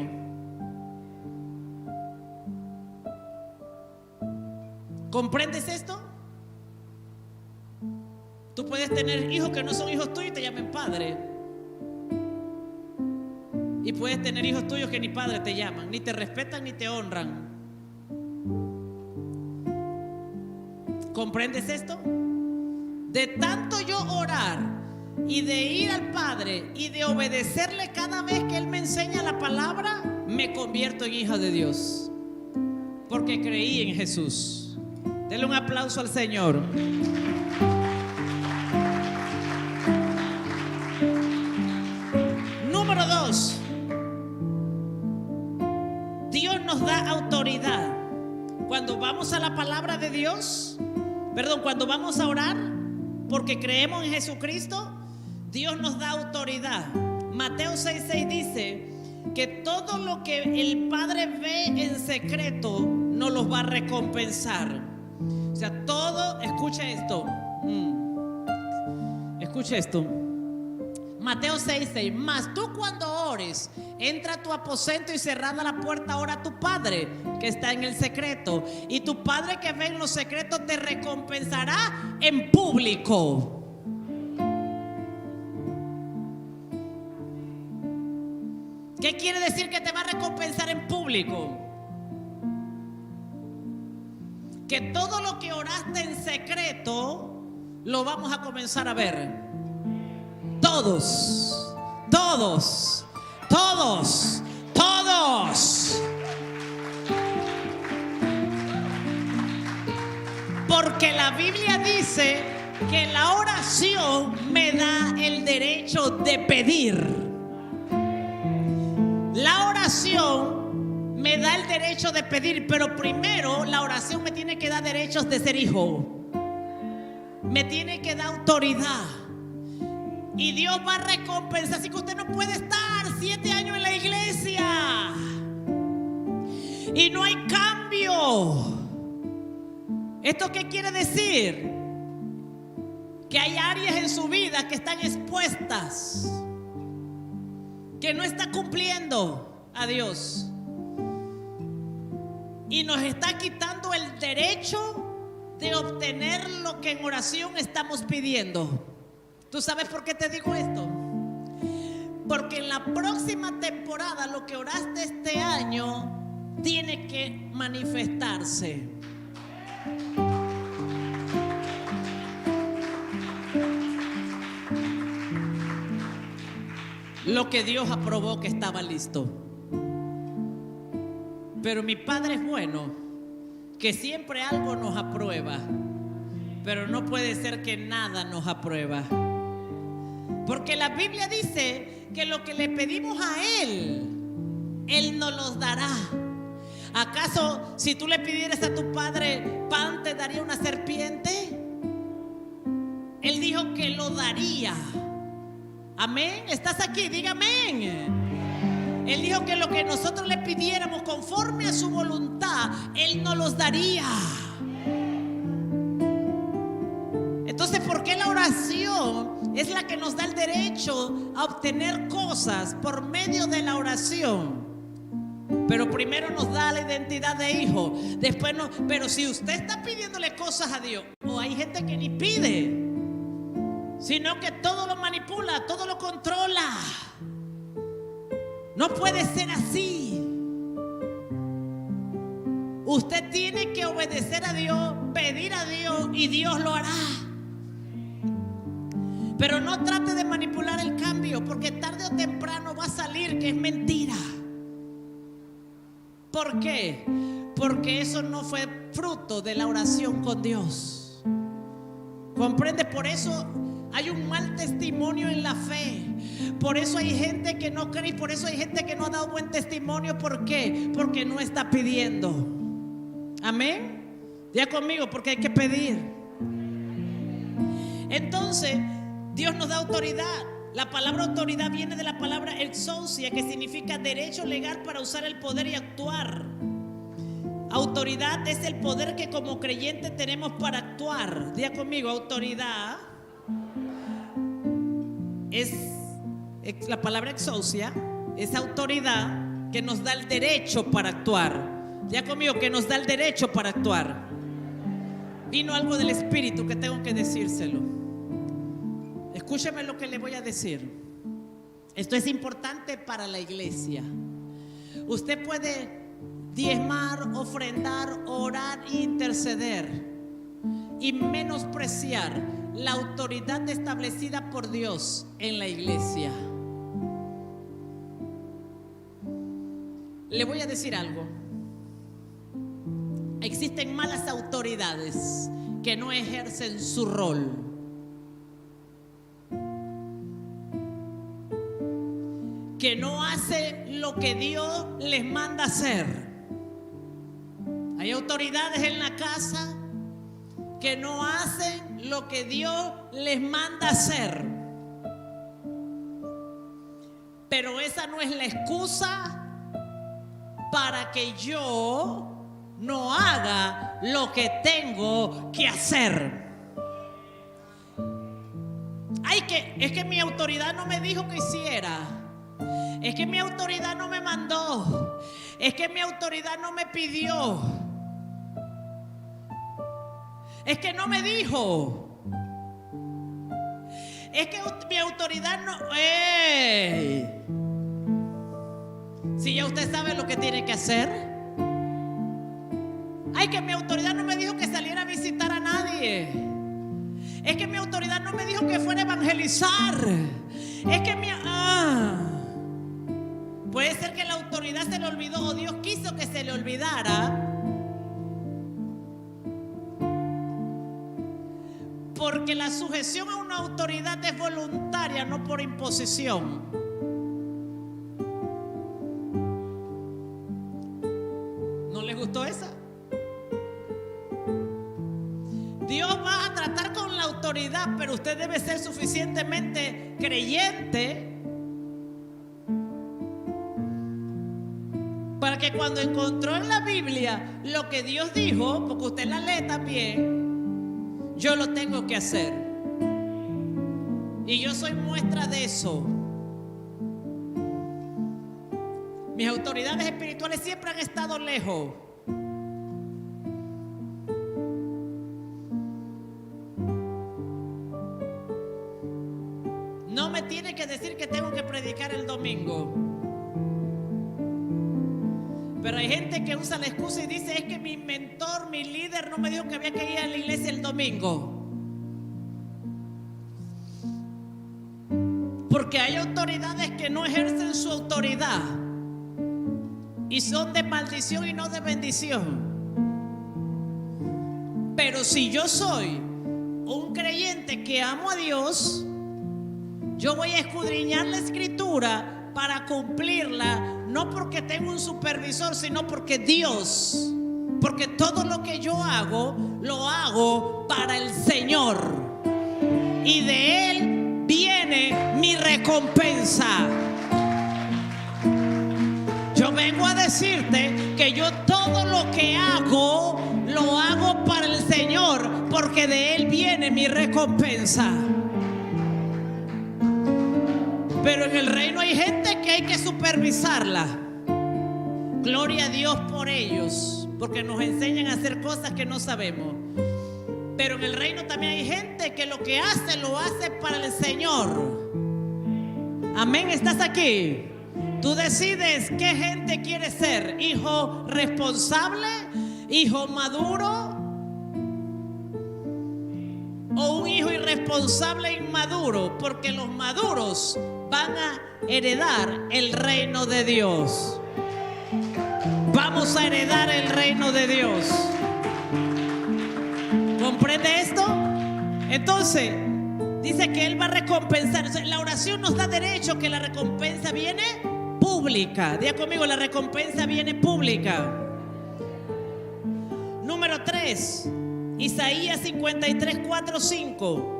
¿Comprendes esto? Tú puedes tener hijos que no son hijos tuyos y te llamen padre. Y puedes tener hijos tuyos que ni padre te llaman, ni te respetan ni te honran. ¿Comprendes esto? De tanto yo orar y de ir al Padre y de obedecerle cada vez que Él me enseña la palabra, me convierto en hija de Dios. Porque creí en Jesús. Denle un aplauso al Señor. Número 2. Dios nos da autoridad. Cuando vamos a la palabra de Dios, cuando vamos a orar, porque creemos en Jesucristo, Dios nos da autoridad. Mateo 6:6 dice que todo lo que el Padre ve en secreto nos lo va a recompensar. O sea, todo, escucha esto. Escucha esto. Mateo 6:6. Mas tú cuando ores, entra a tu aposento y cerrada la puerta, ora a tu Padre que está en el secreto. Y tu Padre que ve en los secretos te recompensará en público. ¿Qué quiere decir que te va a recompensar en público? Que todo lo que oraste en secreto lo vamos a comenzar a ver. Todos, todos, todos, todos. Porque la Biblia dice que la oración me da el derecho de pedir. La oración me da el derecho de pedir, pero primero la oración me tiene que dar derechos de ser hijo. Me tiene que dar autoridad. Y Dios va a recompensar. Así que usted no puede estar 7 años en la iglesia y no hay cambio. ¿Esto qué quiere decir? Que hay áreas en su vida que están expuestas, que no está cumpliendo a Dios y nos está quitando el derecho de obtener lo que en oración estamos pidiendo. ¿Tú sabes por qué te digo esto? Porque en la próxima temporada lo que oraste este año tiene que manifestarse. Lo que Dios aprobó que estaba listo. Pero mi Padre es bueno, que siempre algo nos aprueba, pero no puede ser que nada nos aprueba. Porque la Biblia dice que lo que le pedimos a Él, Él nos los dará. ¿Acaso si tú le pidieras a tu padre pan, te daría una serpiente? Él dijo que lo daría. Amén. ¿Estás aquí? Diga amén. Él dijo que lo que nosotros le pidiéramos conforme a su voluntad, Él nos los daría. Entonces, ¿por qué la oración es la que nos da el derecho a obtener cosas por medio de la oración? Pero primero nos da la identidad de hijo, después no. Pero si usted está pidiéndole cosas a Dios, o hay gente que ni pide, sino que todo lo manipula, todo lo controla. No puede ser así. Usted tiene que obedecer a Dios, pedir a Dios y Dios lo hará. Pero no trate de manipular el cambio, porque tarde o temprano va a salir que es mentira. ¿Por qué? Porque eso no fue fruto de la oración con Dios. ¿Comprende? Por eso hay un mal testimonio en la fe. Por eso hay gente que no cree y por eso hay gente que no ha dado buen testimonio. ¿Por qué? Porque no está pidiendo. Amén. Ya conmigo, porque hay que pedir. Entonces, Dios nos da autoridad. La palabra autoridad viene de la palabra exousia, que significa derecho legal para usar el poder y actuar. Autoridad es el poder que como creyentes tenemos para actuar. Diga conmigo, autoridad es la palabra exousia, es autoridad que nos da el derecho para actuar. Diga conmigo, que nos da el derecho para actuar. Vino algo del Espíritu que tengo que decírselo. Escúcheme lo que le voy a decir. Esto es importante para la iglesia. Usted puede diezmar, ofrendar, orar e interceder y menospreciar la autoridad establecida por Dios en la iglesia. Le voy a decir algo. Existen malas autoridades que no ejercen su rol. Que no hacen lo que Dios les manda hacer. Hay autoridades en la casa que no hacen lo que Dios les manda hacer. Pero esa no es la excusa para que yo no haga lo que tengo que hacer. Es que mi autoridad no me dijo que hiciera. Es que mi autoridad no me mandó. Es que mi autoridad no me pidió. Es que no me dijo. Es que mi autoridad no. ¡Ey! Si ya usted sabe lo que tiene que hacer. Ay, que mi autoridad no me dijo que saliera a visitar a nadie. Es que mi autoridad no me dijo que fuera a evangelizar. Es que puede ser que la autoridad se le olvidó o Dios quiso que se le olvidara. Porque la sujeción a una autoridad es voluntaria, no por imposición. ¿No les gustó esa? Dios va a tratar con la autoridad, pero usted debe ser suficientemente creyente para que cuando encontró en la Biblia lo que Dios dijo, porque usted la lee también, yo lo tengo que hacer. Y yo soy muestra de eso. Mis autoridades espirituales siempre han estado lejos. No me tiene que decir que tengo que predicar el domingo. Pero hay gente que usa la excusa y dice: es que mi mentor, mi líder no me dijo que había que ir a la iglesia el domingo. Porque hay autoridades que no ejercen su autoridad y son de maldición y no de bendición. Pero si yo soy un creyente que amo a Dios, yo voy a escudriñar la escritura para cumplirla, no porque tengo un supervisor, sino porque Dios, porque todo lo que yo hago, lo hago para el Señor, y de Él viene mi recompensa. Yo vengo a decirte que yo todo lo que hago, lo hago para el Señor, porque de Él viene mi recompensa. Pero en el reino hay gente que hay que supervisarla. Gloria a Dios por ellos, porque nos enseñan a hacer cosas que no sabemos. Pero en el reino también hay gente que lo que hace, lo hace para el Señor. Amén, ¿estás aquí? Tú decides qué gente quieres ser: hijo responsable, hijo maduro, o un hijo irresponsable e inmaduro, porque los maduros van a heredar el reino de Dios. Vamos a heredar el reino de Dios. ¿Comprende esto? Entonces, dice que Él va a recompensar. O sea, la oración nos da derecho que la recompensa viene pública. Diga conmigo: la recompensa viene pública. Número 3, Isaías 53, 4, 5.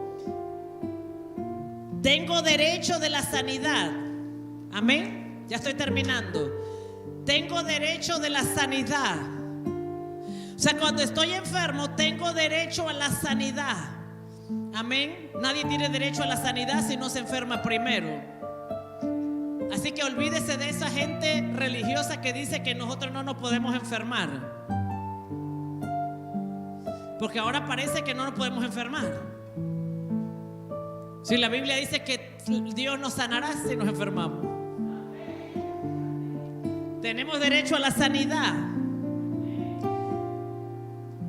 Tengo derecho de la sanidad. Amén. Ya estoy terminando. Tengo derecho de la sanidad. O sea, cuando estoy enfermo, tengo derecho a la sanidad. Amén. Nadie tiene derecho a la sanidad si no se enferma primero. Así que olvídese de esa gente religiosa que dice que nosotros no nos podemos enfermar. Porque ahora parece que no nos podemos enfermar. Si la Biblia dice que Dios nos sanará si nos enfermamos. Tenemos derecho a la sanidad.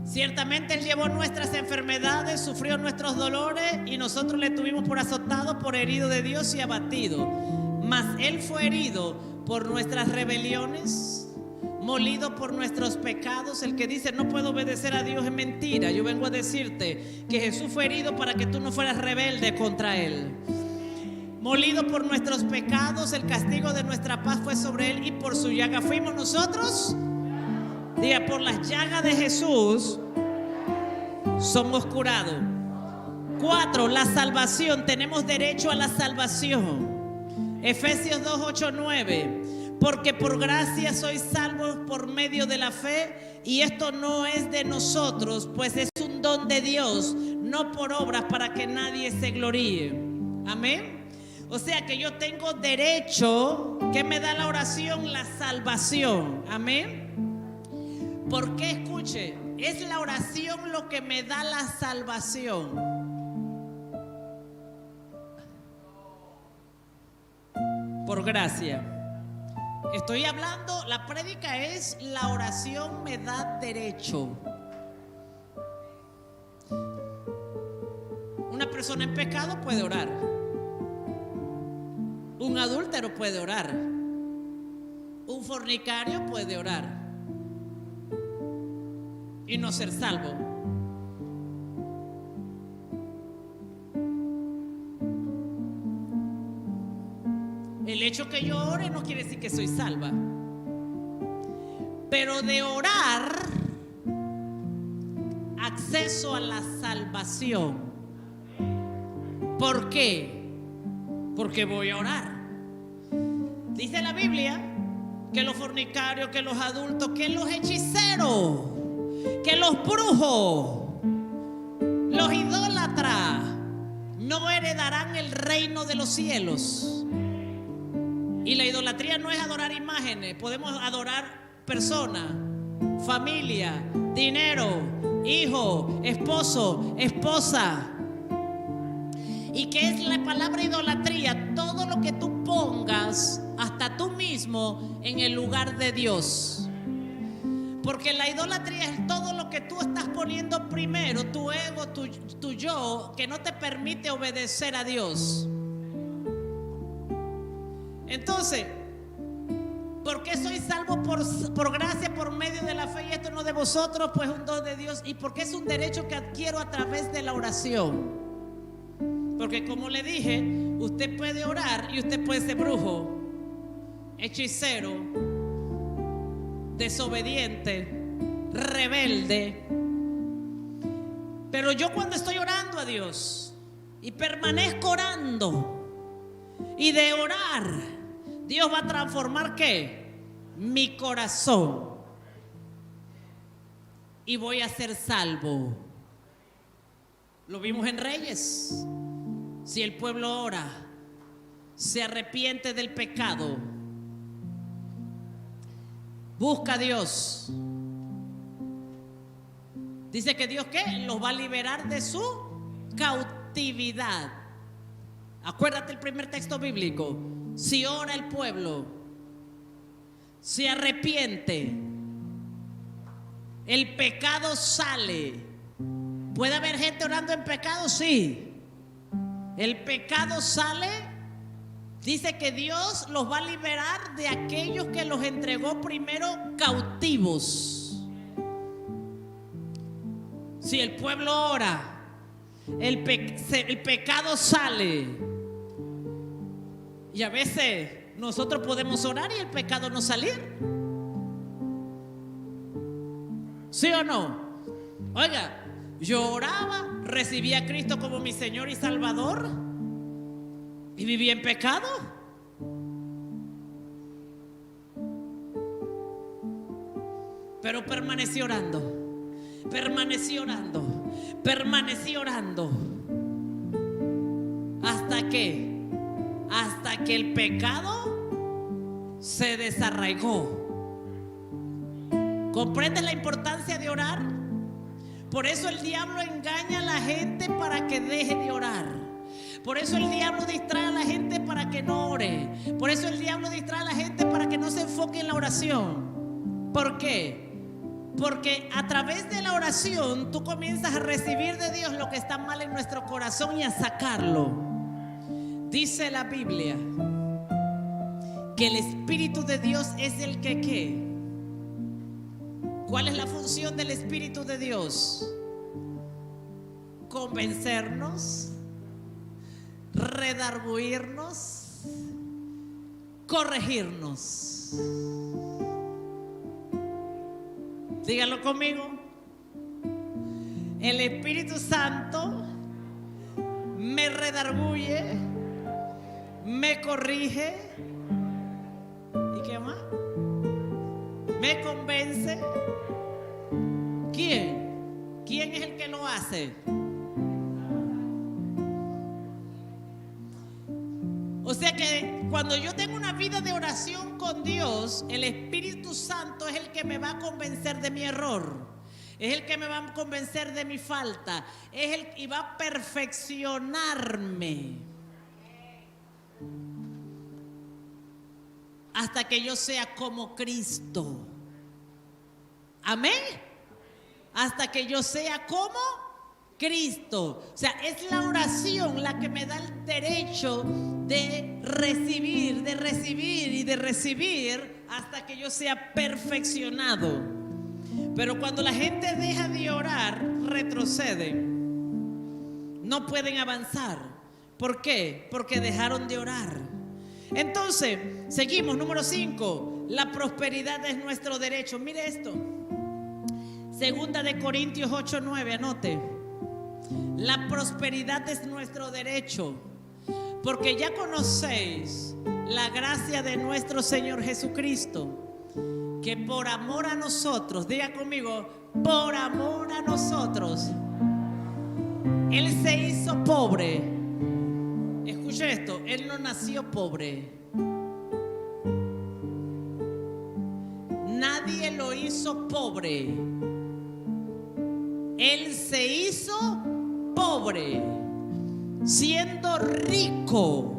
Ciertamente Él llevó nuestras enfermedades, sufrió nuestros dolores, y nosotros le tuvimos por azotado, por herido de Dios y abatido. Mas Él fue herido por nuestras rebeliones, molido por nuestros pecados. El que dice no puedo obedecer a Dios es mentira. Yo vengo a decirte que Jesús fue herido para que tú no fueras rebelde contra Él. Molido por nuestros pecados, el castigo de nuestra paz fue sobre Él, y por su llaga fuimos nosotros. Diga: por las llagas de Jesús somos curados. 4, la salvación. Tenemos derecho a la salvación. Efesios 2, 8, 9. Porque por gracia sois salvos por medio de la fe, y esto no es de nosotros, pues es un don de Dios, no por obras, para que nadie se gloríe. Amén. O sea que yo tengo derecho. ¿Qué me da la oración? La salvación. Amén. ¿Por qué? Escuche, es la oración lo que me da la salvación. Por gracia. Estoy hablando, la prédica es: la oración me da derecho. Una persona en pecado puede orar. Un adúltero puede orar. Un fornicario puede orar y no ser salvo. El hecho que yo ore no quiere decir que soy salva. Pero de orar, acceso a la salvación. ¿Por qué? Porque voy a orar. Dice la Biblia que los fornicarios, que los adultos, que los hechiceros, que los brujos, los idólatras no heredarán el reino de los cielos. Y la idolatría no es adorar imágenes. Podemos adorar personas, familia, dinero, hijo, esposo, esposa. ¿Y qué es la palabra idolatría? Todo lo que tú pongas, hasta tú mismo, en el lugar de Dios. Porque la idolatría es todo lo que tú estás poniendo primero, tu ego, tu yo, que no te permite obedecer a Dios. Entonces, ¿por qué soy salvo por gracia, por medio de la fe, y esto no de vosotros? Pues un don de Dios. ¿Y por qué es un derecho que adquiero a través de la oración? Porque como le dije, usted puede orar y usted puede ser brujo, hechicero, desobediente, rebelde. Pero yo cuando estoy orando a Dios y permanezco orando, y de orar, Dios va a transformar ¿qué? Mi corazón. Y voy a ser salvo. Lo vimos en Reyes. Si el pueblo ora, se arrepiente del pecado, busca a Dios, dice que Dios ¿qué? Los va a liberar de su cautividad. Acuérdate el primer texto bíblico. Si ora el pueblo, se arrepiente, el pecado sale. ¿Puede haber gente orando en pecado? Sí. El pecado sale. Dice que Dios los va a liberar de aquellos que los entregó primero cautivos. Si el pueblo ora, el pecado sale. Y a veces nosotros podemos orar y el pecado no salir. ¿Sí o no? Oiga, yo oraba, recibía a Cristo como mi Señor y Salvador y vivía en pecado. Pero permanecí orando, permanecí orando, permanecí orando. ¿Hasta qué? Hasta que el pecado se desarraigó. ¿Comprendes la importancia de orar? Por eso el diablo engaña a la gente para que deje de orar. Por eso el diablo distrae a la gente para que no ore. Por eso el diablo distrae a la gente para que no se enfoque en la oración. ¿Por qué? Porque a través de la oración tú comienzas a recibir de Dios lo que está mal en nuestro corazón y a sacarlo. Dice la Biblia que el Espíritu de Dios es el que ¿qué? ¿Cuál es la función del Espíritu de Dios? Convencernos, redarguirnos, corregirnos. Díganlo conmigo. El Espíritu Santo me redarguye, me corrige. ¿Y qué más? Me convence. ¿Quién? ¿Quién es el que lo hace? O sea que cuando yo tengo una vida de oración con Dios, el Espíritu Santo es el que me va a convencer de mi error, es el que me va a convencer de mi falta, es el y va a perfeccionarme hasta que yo sea como Cristo. Amén. Hasta que yo sea como Cristo. O sea, es la oración la que me da el derecho de recibir y de recibir hasta que yo sea perfeccionado. Pero cuando la gente deja de orar, retroceden. No pueden avanzar. ¿Por qué? Porque dejaron de orar. Entonces, seguimos, número 5. La prosperidad es nuestro derecho. Mire esto. Segunda de Corintios 8:9, anote. La prosperidad es nuestro derecho, porque ya conocéis la gracia de nuestro Señor Jesucristo, que por amor a nosotros, diga conmigo, por amor a nosotros, Él se hizo pobre. Escuche esto, Él no nació pobre. Nadie lo hizo pobre. Él se hizo pobre, siendo rico.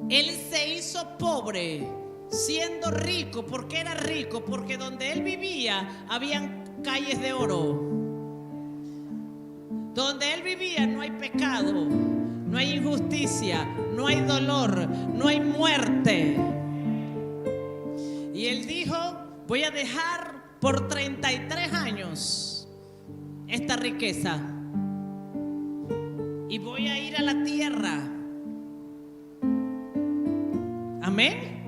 Él se hizo pobre, siendo rico. ¿Por qué era rico? Porque donde Él vivía habían calles de oro. Donde Él vivía no hay pecado, no hay injusticia, no hay dolor, no hay muerte. Y Él dijo, voy a dejar por 33 años esta riqueza y voy a ir a la tierra. Amén.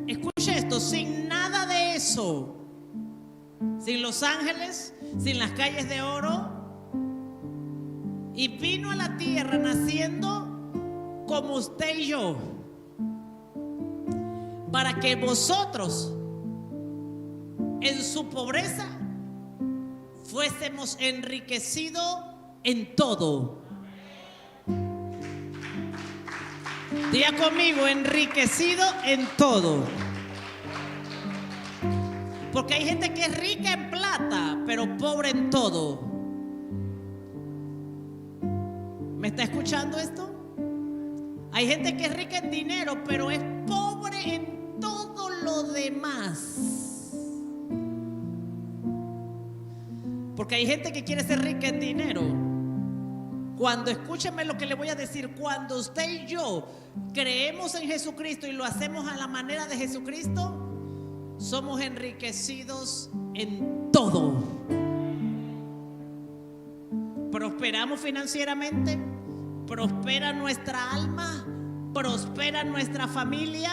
Escuche esto, sin nada de eso, sin los ángeles, sin las calles de oro, y vino a la tierra naciendo como usted y yo, para que vosotros en su pobreza fuésemos enriquecidos en todo. Diga conmigo, enriquecido en todo. Porque hay gente que es rica en plata, pero pobre en todo. ¿Me está escuchando esto? Hay gente que es rica en dinero, pero es pobre en todo lo demás. Porque hay gente que quiere ser rica en dinero. Cuando, escúcheme lo que le voy a decir, cuando usted y yo creemos en Jesucristo y lo hacemos a la manera de Jesucristo, somos enriquecidos en todo. Prosperamos financieramente, prospera nuestra alma, prospera nuestra familia,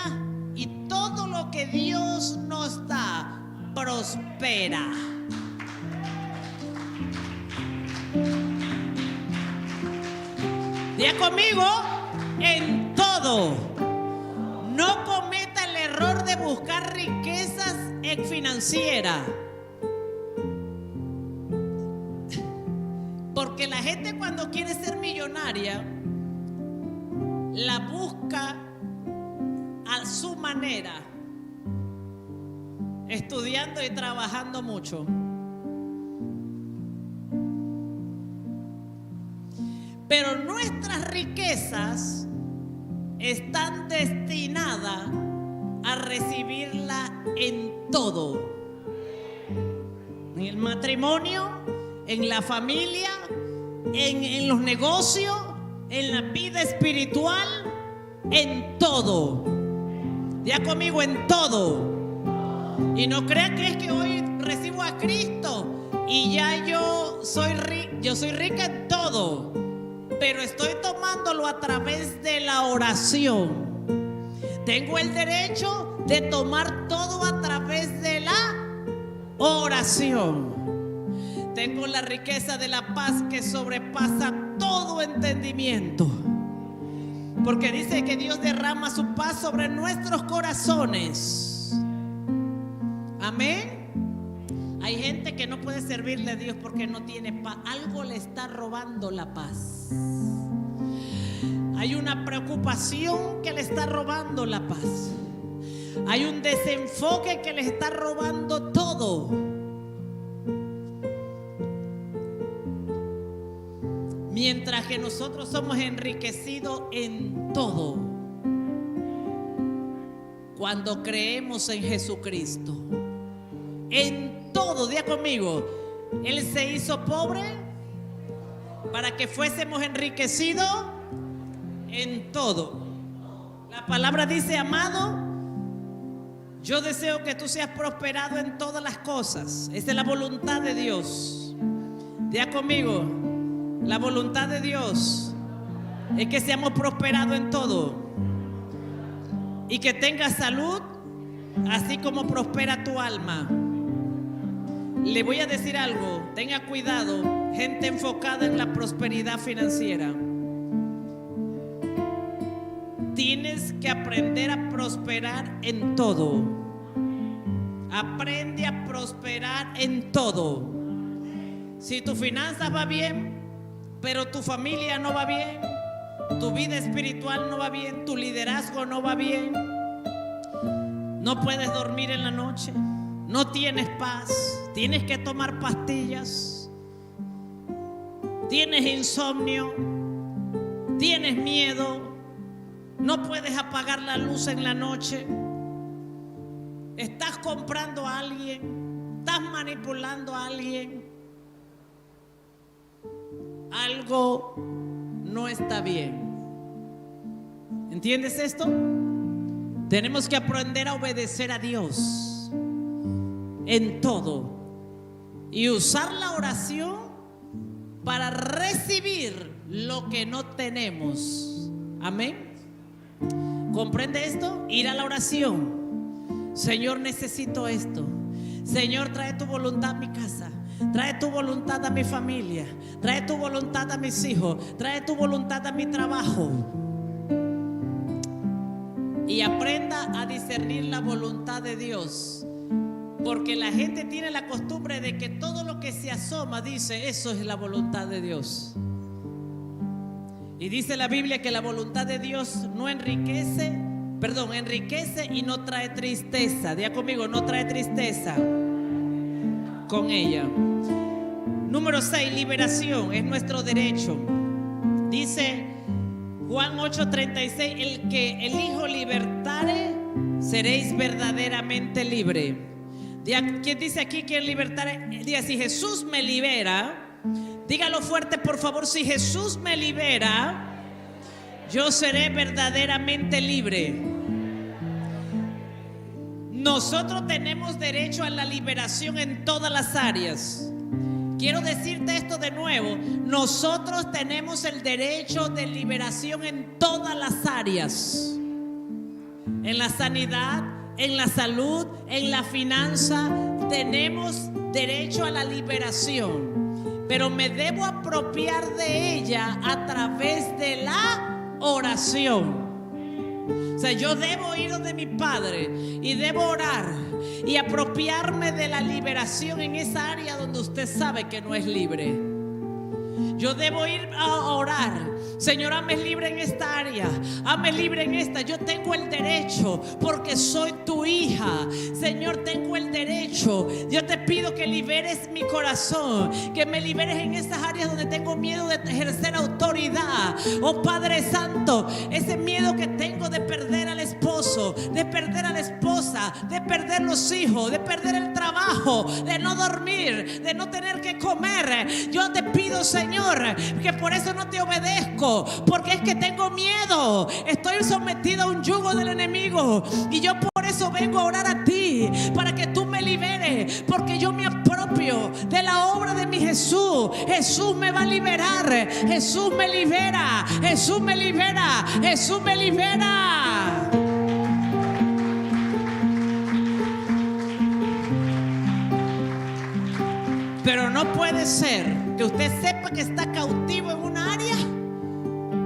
y todo lo que Dios nos da prospera. Diga conmigo, en todo. No cometa el error de buscar riquezas financieras. Porque la gente cuando quiere ser millonaria, la busca a su manera, estudiando y trabajando mucho. Pero nuestras riquezas están destinadas a recibirla en todo. En el matrimonio, en la familia, en los negocios, en la vida espiritual, en todo. Ya conmigo, en todo. Y no crea que es que hoy recibo a Cristo y ya yo soy rica en todo. Pero estoy tomándolo a través de la oración. Tengo el derecho de tomar todo a través de la oración. Tengo la riqueza de la paz que sobrepasa todo entendimiento. Porque dice que Dios derrama su paz sobre nuestros corazones. Amén. Hay gente que no puede servirle a Dios porque no tiene paz. Algo le está robando la paz. Hay una preocupación que le está robando la paz. Hay un desenfoque que le está robando todo. Mientras que nosotros somos enriquecidos en todo cuando creemos en Jesucristo. En todo, diga conmigo, Él se hizo pobre para que fuésemos enriquecidos en todo. La palabra dice, amado, yo deseo que tú seas prosperado en todas las cosas. Esa es la voluntad de Dios. Diga conmigo, la voluntad de Dios es que seamos prosperados en todo y que tengas salud, así como prospera tu alma. Le voy a decir algo, tenga cuidado, gente enfocada en la prosperidad financiera. Tienes que aprender a prosperar en todo. Aprende a prosperar en todo. Si tu finanzas va bien, pero tu familia no va bien, tu vida espiritual no va bien, tu liderazgo no va bien, no puedes dormir en la noche, no tienes paz, tienes que tomar pastillas, tienes insomnio, tienes miedo, no puedes apagar la luz en la noche, estás comprando a alguien, estás manipulando a alguien, algo no está bien. ¿Entiendes esto? Tenemos que aprender a obedecer a Dios en todo y usar la oración para recibir lo que no tenemos. Amén. ¿Comprende esto? Ir a la oración. Señor, necesito esto. Señor, trae tu voluntad a mi casa. Trae tu voluntad a mi familia. Trae tu voluntad a mis hijos. Trae tu voluntad a mi trabajo. Y aprenda a discernir la voluntad de Dios. Porque la gente tiene la costumbre de que todo lo que se asoma dice, eso es la voluntad de Dios. Y dice la Biblia que la voluntad de Dios no enriquece y no trae tristeza. Diga conmigo, no trae tristeza con ella. Número 6, liberación es nuestro derecho. Dice Juan 8:36, el que el Hijo libertare, seréis verdaderamente libre. ¿Quién dice aquí que libertare? Diga, si Jesús me libera, dígalo fuerte por favor, si Jesús me libera, yo seré verdaderamente libre. Nosotros tenemos derecho a la liberación en todas las áreas. Quiero decirte esto de nuevo. Nosotros tenemos el derecho de liberación en todas las áreas. En la sanidad, en la salud, en la finanza. Tenemos derecho a la liberación. Pero me debo apropiar de ella a través de la oración. O sea, yo debo ir donde mi Padre y debo orar y apropiarme de la liberación en esa área donde usted sabe que no es libre. Yo debo ir a orar. Señor, hazme libre en esta área, hazme libre en esta. Yo tengo el derecho porque soy tu hija. Señor, tengo el derecho. Yo te pido que liberes mi corazón, que me liberes en esas áreas donde tengo miedo de ejercer autoridad. Oh Padre Santo, ese miedo que tengo de perder al esposo, de perder a la esposa, de perder los hijos, de perder el trabajo, de no dormir, de no tener que comer. Yo te pido, Señor, que por eso no te obedezco, porque es que tengo miedo, estoy sometido a un yugo del enemigo, y yo por eso vengo a orar a ti, para que tú me liberes, porque yo me apropio de la obra de mi Jesús. Jesús me va a liberar, Jesús me libera, Jesús me libera, Jesús me libera. Pero no puede ser que usted sepa que está cautivo en una área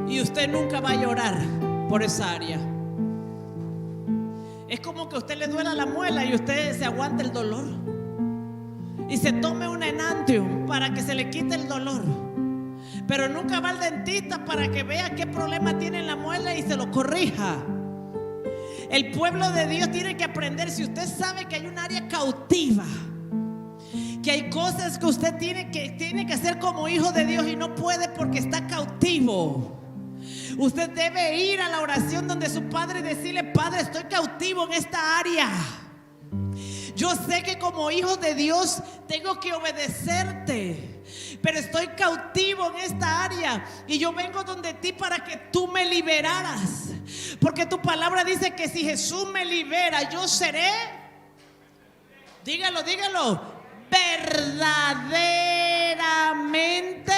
y usted nunca va a llorar por esa área. Es como que a usted le duela la muela y usted se aguanta el dolor y se tome un Enantium para que se le quite el dolor, pero nunca va al dentista para que vea qué problema tiene en la muela y se lo corrija. El pueblo de Dios tiene que aprender. Si usted sabe que hay un área cautiva, que hay cosas que usted tiene que hacer como hijo de Dios y no puede porque está cautivo, usted debe ir a la oración donde su padre y decirle: Padre, estoy cautivo en esta área. Yo sé que como hijo de Dios tengo que obedecerte, pero estoy cautivo en esta área y yo vengo donde ti para que tú me liberaras, porque tu palabra dice que si Jesús me libera, yo seré, dígalo, verdaderamente.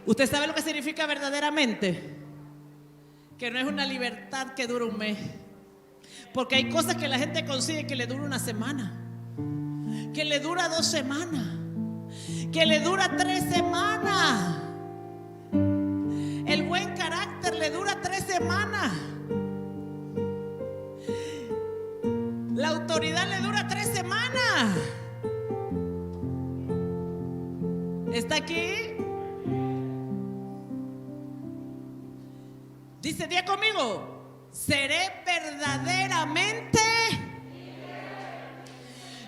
¿Usted sabe lo que significa verdaderamente? Que no es una libertad que dura un mes, porque hay cosas que la gente consigue que le dura una semana, que le dura 2 semanas, que le dura 3 semanas. El buen carácter le dura 3 semanas. autoridad le dura 3 semanas. ¿Está aquí? Dice, día conmigo, seré verdaderamente.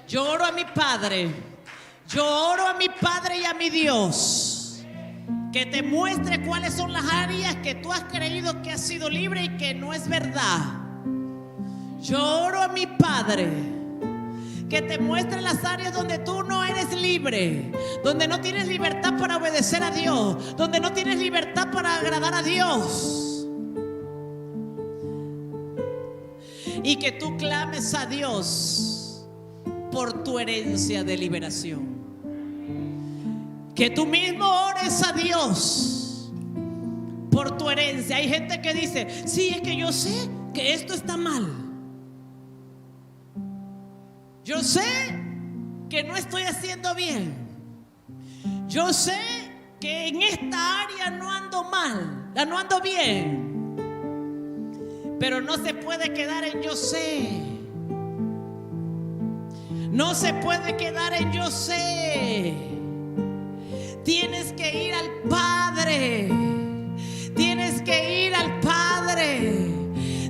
Yo oro a mi Padre, yo oro a mi Padre y a mi Dios, que te muestre cuáles son las áreas que tú has creído que has sido libre y que no es verdad. Yo oro a mi Padre, que te muestre las áreas donde tú no eres libre, donde no tienes libertad para obedecer a Dios, donde no tienes libertad para agradar a Dios. Y que tú clames a Dios por tu herencia de liberación. Que tú mismo ores a Dios por tu herencia. Hay gente que dice, sí, es que yo sé que esto está mal. Yo sé que no estoy haciendo bien. Yo sé que en esta área no ando mal, no ando bien. Pero no se puede quedar en yo sé. No se puede quedar en yo sé. Tienes que ir al Padre. Tienes que ir al Padre.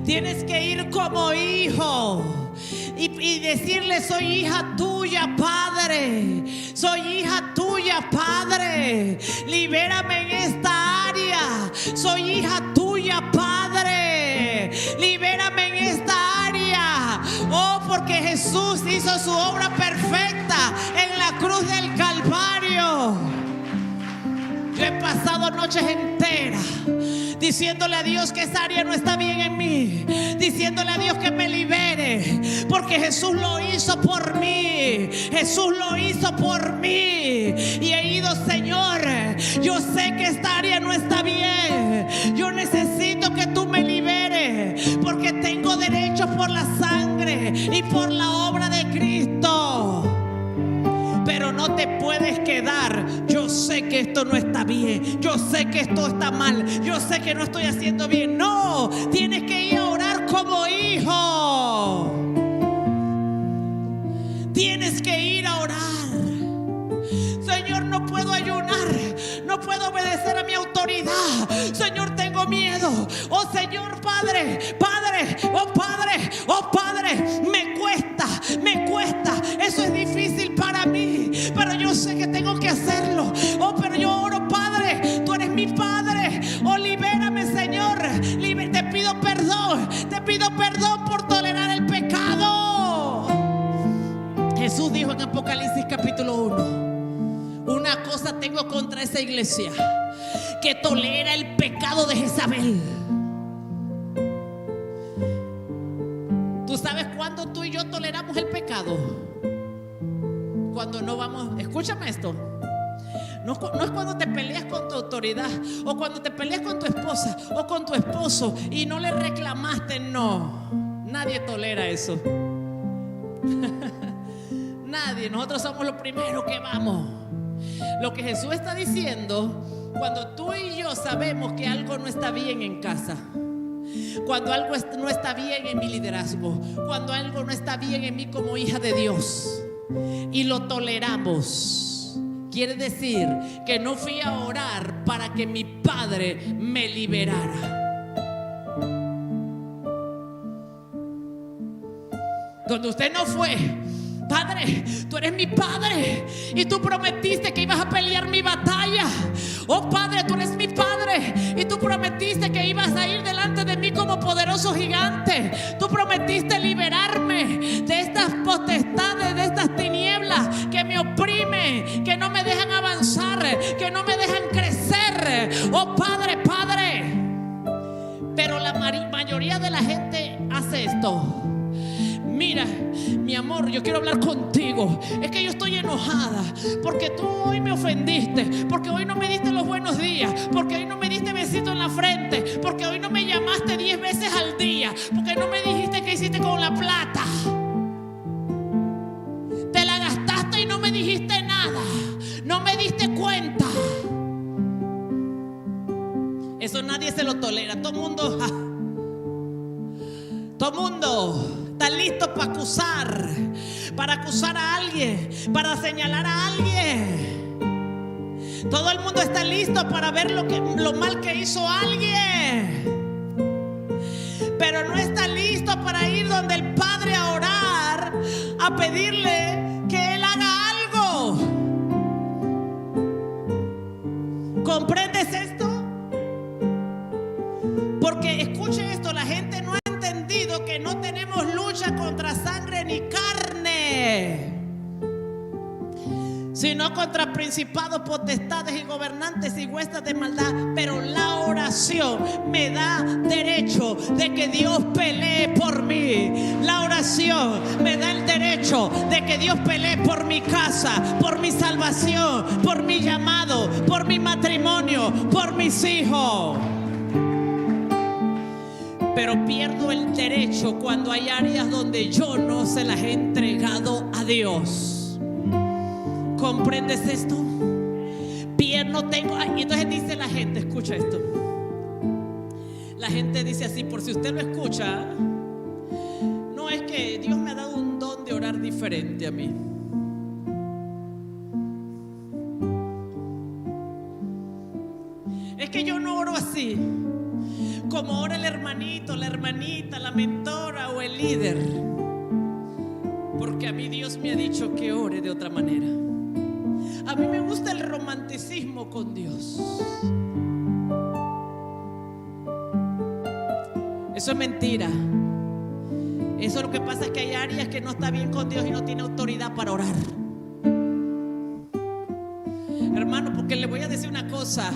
Tienes que ir como hijo y decirle, soy hija tuya, Padre. Soy hija tuya, Padre. Libérame en esta área. Soy hija tuya, Padre. Libérame en esta área. Oh, porque Jesús hizo su obra perfecta en la cruz del Calvario. Yo he pasado noches enteras diciéndole a Dios que esa área no está bien en mí, diciéndole a Dios que me libere, porque Jesús lo hizo por mí. Jesús lo hizo por mí. Y he ido, Señor, yo sé que esta área no está bien. Yo necesito que tú me liberes, porque tengo derecho por la sangre y por la obra de Cristo. Pero no te puedes quedar. Yo sé que esto no está bien. Yo sé que esto está mal. Yo sé que no estoy haciendo bien. No, tienes que ir a orar como hijo. Tienes que ir a orar. Señor, no puedo ayunar. No puedo obedecer a mi autoridad. Señor, tengo miedo. Oh Señor, Padre, Padre, oh Padre, oh Padre, me cuesta, me cuesta. Eso es difícil para mí, pero yo sé que tengo que hacerlo. Oh, pero yo oro, Padre, tú eres mi Padre. Oh, libérame, Señor. Te pido perdón por tolerar el pecado. Jesús dijo en Apocalipsis capítulo 1: una cosa tengo contra esa iglesia, que tolera el pecado de Jezabel. ¿Tú sabes cuándo tú y yo toleramos el pecado? Cuando no vamos, escúchame esto. No es cuando te peleas con tu autoridad, o cuando te peleas con tu esposa o con tu esposo y no le reclamaste. No, nadie tolera eso. Nadie. Nosotros somos los primeros que vamos. Lo que Jesús está diciendo, cuando tú y yo sabemos que algo no está bien en casa, cuando algo no está bien en mi liderazgo, cuando algo no está bien en mí como hija de Dios, y lo toleramos, quiere decir que no fui a orar para que mi Padre me liberara. Donde usted no fue: Padre, tú eres mi Padre y tú prometiste que ibas a pelear mi batalla. Oh Padre, tú eres mi Padre y tú prometiste que ibas a ir delante de mí como poderoso gigante. Tú prometiste liberarme de estas potestades, de estas tinieblas que me oprimen, que no me dejan avanzar, que no me dejan crecer. Oh Padre, Padre. Pero la mayoría de la gente hace esto. Mira, mi amor, yo quiero hablar contigo. Es que yo estoy enojada porque tú hoy me ofendiste, porque hoy no me diste los buenos días, porque hoy no me diste besito en la frente, porque hoy no me llamaste 10 veces al día, porque no me dijiste qué hiciste con la plata. Te la gastaste y no me dijiste nada, no me diste cuenta. Eso nadie se lo tolera. Todo mundo está listo para acusar a alguien, para señalar a alguien. Todo el mundo está listo para ver lo mal que hizo alguien, pero no está listo para ir donde el Padre a orar, a pedirle que Él haga algo. ¿Comprendes esto? Porque escuche esto, la gente no ha entendido que no tenemos lucha contra sangre ni carne, sino contra principados, potestades y gobernantes y huestes de maldad. Pero la oración me da derecho de que Dios pelee por mí. La oración me da el derecho de que Dios pelee por mi casa, por mi salvación, por mi llamado, por mi matrimonio, por mis hijos. Pero pierdo el derecho cuando hay áreas donde yo no se las he entregado a Dios. ¿Comprendes esto? No tengo. Y entonces dice la gente, escucha esto. La gente dice así, por si usted lo escucha: no, es que Dios me ha dado un don de orar diferente a mí. Es que yo no oro así como ora el hermanito, la hermanita, la mentora o el líder, porque a mí Dios me ha dicho que ore de otra manera. A mí me gusta el romanticismo con Dios. Eso es mentira. Eso lo que pasa es que hay áreas que no está bien con Dios y no tiene autoridad para orar. Hermano, porque le voy a decir una cosa: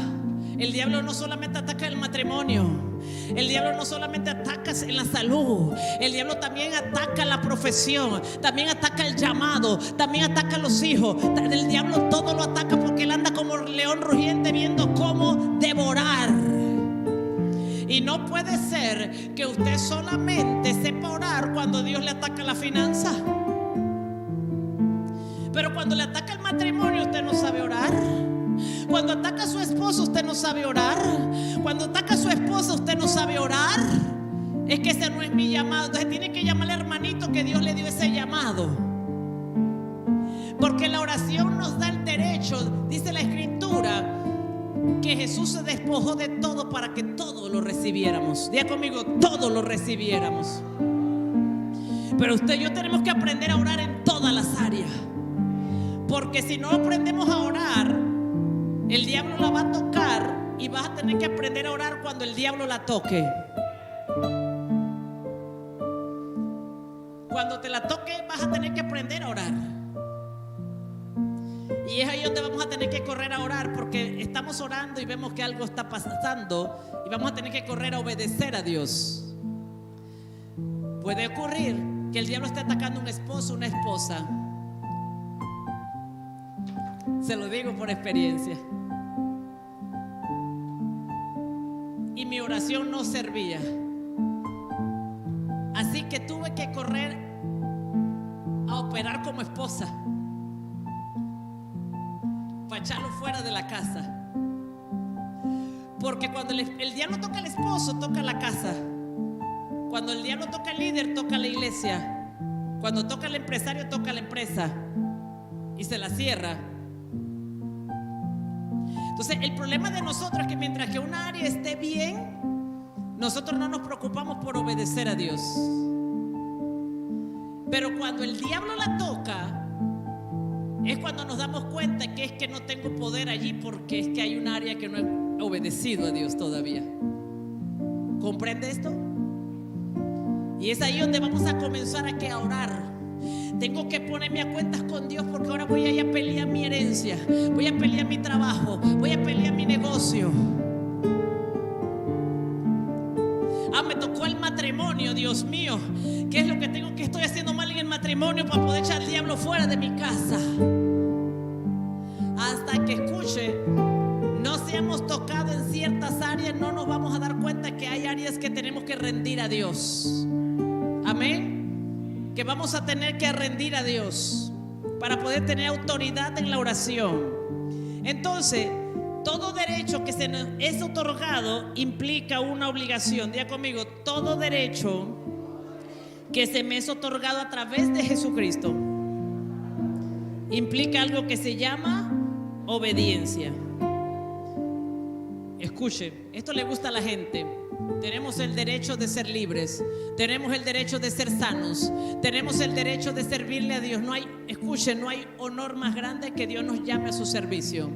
el diablo no solamente ataca el matrimonio, el diablo no solamente ataca en la salud, el diablo también ataca la profesión, también ataca el llamado, también ataca a los hijos. El diablo todo lo ataca porque él anda como león rugiente viendo cómo devorar. Y no puede ser que usted solamente sepa orar cuando Dios le ataca la finanza, pero cuando le ataca el matrimonio usted no sabe orar. Cuando ataca a su esposo usted no sabe orar. Cuando ataca a su esposa usted no sabe orar. Es que ese no es mi llamado. Entonces tiene que llamarle al hermanito que Dios le dio ese llamado, porque la oración nos da el derecho. Dice la Escritura que Jesús se despojó de todo para que todo lo recibiéramos. Diga conmigo, todo lo recibiéramos. Pero usted y yo tenemos que aprender a orar en todas las áreas, porque si no aprendemos a orar, el diablo la va a tocar y vas a tener que aprender a orar cuando el diablo la toque. Cuando te la toque vas a tener que aprender a orar. Y es ahí donde vamos a tener que correr a orar, porque estamos orando y vemos que algo está pasando y vamos a tener que correr a obedecer a Dios. Puede ocurrir que el diablo esté atacando a un esposo, una esposa. Se lo digo por experiencia. Y mi oración no servía. Así que tuve que correr a operar como esposa para echarlo fuera de la casa. Porque cuando el diablo toca al esposo, toca la casa. Cuando el diablo toca al líder, toca la iglesia. Cuando toca al empresario, toca la empresa y se la cierra. Entonces el problema de nosotros es que mientras que una área esté bien, nosotros no nos preocupamos por obedecer a Dios. Pero cuando el diablo la toca, es cuando nos damos cuenta que es que no tengo poder allí, porque es que hay un área que no he obedecido a Dios todavía. ¿Comprende esto? Y es ahí donde vamos a comenzar a orar. Tengo que ponerme a cuentas con Dios, porque ahora voy a ir a pelear mi herencia, voy a pelear mi trabajo, voy a pelear mi negocio. Me tocó el matrimonio, Dios mío. ¿Qué es lo que tengo? ¿Qué estoy haciendo mal en el matrimonio para poder echar al diablo fuera de mi casa? Hasta que escuche, no seamos tocados en ciertas áreas, no nos vamos a dar cuenta que hay áreas que tenemos que rendir a Dios. Amén. Que vamos a tener que rendir a Dios para poder tener autoridad en la oración. Entonces, todo derecho que se nos es otorgado implica una obligación. Diga conmigo, todo derecho que se me es otorgado a través de Jesucristo implica algo que se llama obediencia. Escuche, esto le gusta a la gente. Tenemos el derecho de ser libres, tenemos el derecho de ser sanos, tenemos el derecho de servirle a Dios. No hay honor más grande que Dios nos llame a su servicio.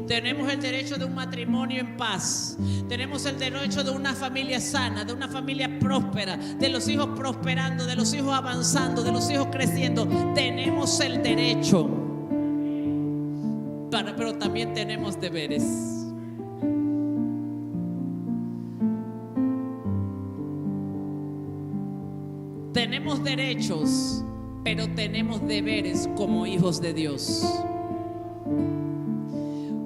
Tenemos el derecho de un matrimonio en paz, tenemos el derecho de una familia sana, de una familia próspera, de los hijos prosperando, de los hijos avanzando, de los hijos creciendo. Tenemos el derecho, pero también tenemos deberes. Tenemos derechos, pero tenemos deberes como hijos de Dios.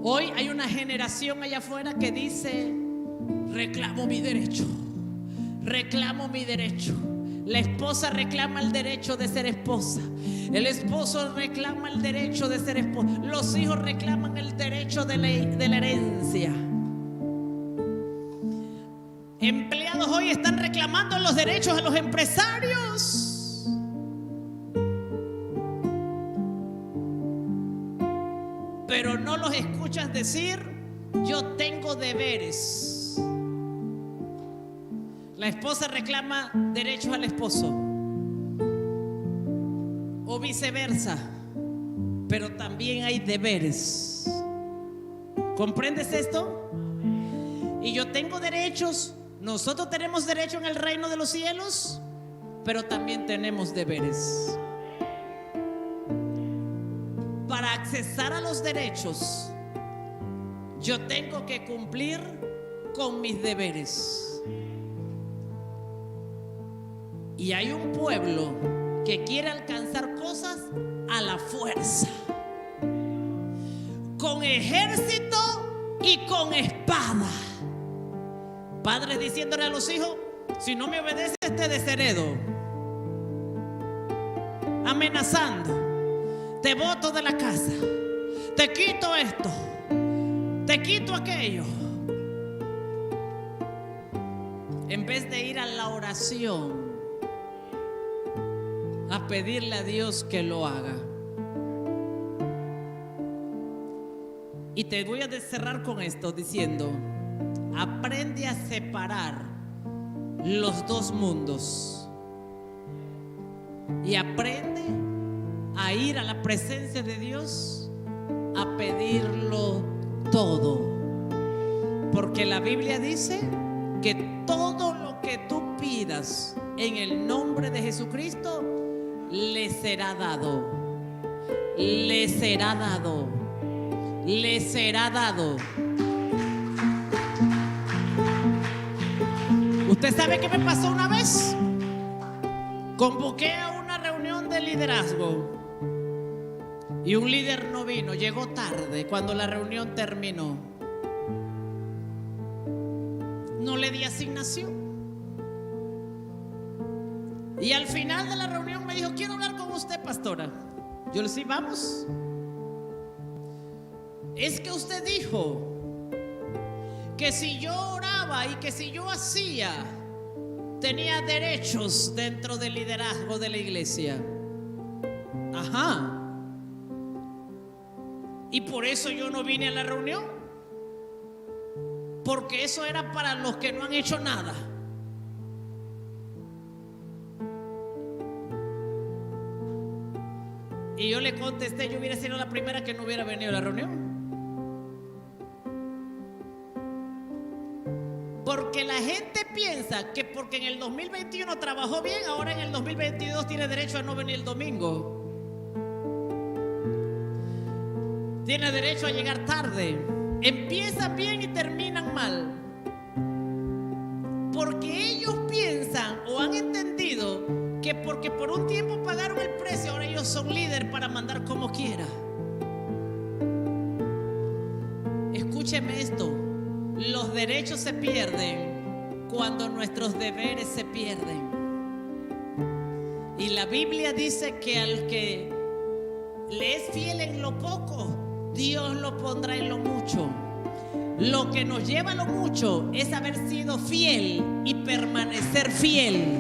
Hoy hay una generación allá afuera que dice: reclamo mi derecho, reclamo mi derecho. La esposa reclama el derecho de ser esposa, el esposo reclama el derecho de ser esposo, los hijos reclaman el derecho de la herencia. Empleados hoy están reclamando los derechos a los empresarios. Pero no los escuchas decir: yo tengo deberes. La esposa reclama derechos al esposo o viceversa, pero también hay deberes. ¿Comprendes esto? Y yo tengo derechos. Nosotros tenemos derecho en el reino de los cielos, pero también tenemos deberes. Para accesar a los derechos, yo tengo que cumplir con mis deberes. Y hay un pueblo que quiere alcanzar cosas a la fuerza, con ejército y con espada. Padres diciéndole a los hijos: si no me obedeces te desheredo. Amenazando: te boto de la casa, te quito esto, te quito aquello. En vez de ir a la oración a pedirle a Dios que lo haga. Y te voy a cerrar con esto diciendo: aprende a separar los dos mundos y aprende a ir a la presencia de Dios a pedirlo todo, porque la Biblia dice que todo lo que tú pidas en el nombre de Jesucristo le será dado, le será dado, le será dado. ¿Usted sabe qué me pasó una vez? Convoqué a una reunión de liderazgo y un líder no vino, llegó tarde cuando la reunión terminó. No le di asignación. Y al final de la reunión me dijo: quiero hablar con usted, pastora. Yo le dije: vamos. Es que usted dijo que si yo oraba y que si yo hacía, tenía derechos dentro del liderazgo de la iglesia. Ajá. Y por eso yo no vine a la reunión, porque eso era para los que no han hecho nada. Y yo le contesté: yo hubiera sido la primera que no hubiera venido a la reunión. Porque la gente piensa que porque en el 2021 trabajó bien, ahora en el 2022 tiene derecho a no venir el domingo. Tiene derecho a llegar tarde. Empiezan bien y terminan mal. Porque ellos piensan o han entendido que porque por un tiempo pagaron el precio, ahora ellos son líderes para mandar como quiera. Escúcheme esto: los derechos se pierden cuando nuestros deberes se pierden. Y la Biblia dice que al que le es fiel en lo poco, Dios lo pondrá en lo mucho. Lo que nos lleva a lo mucho es haber sido fiel y permanecer fiel.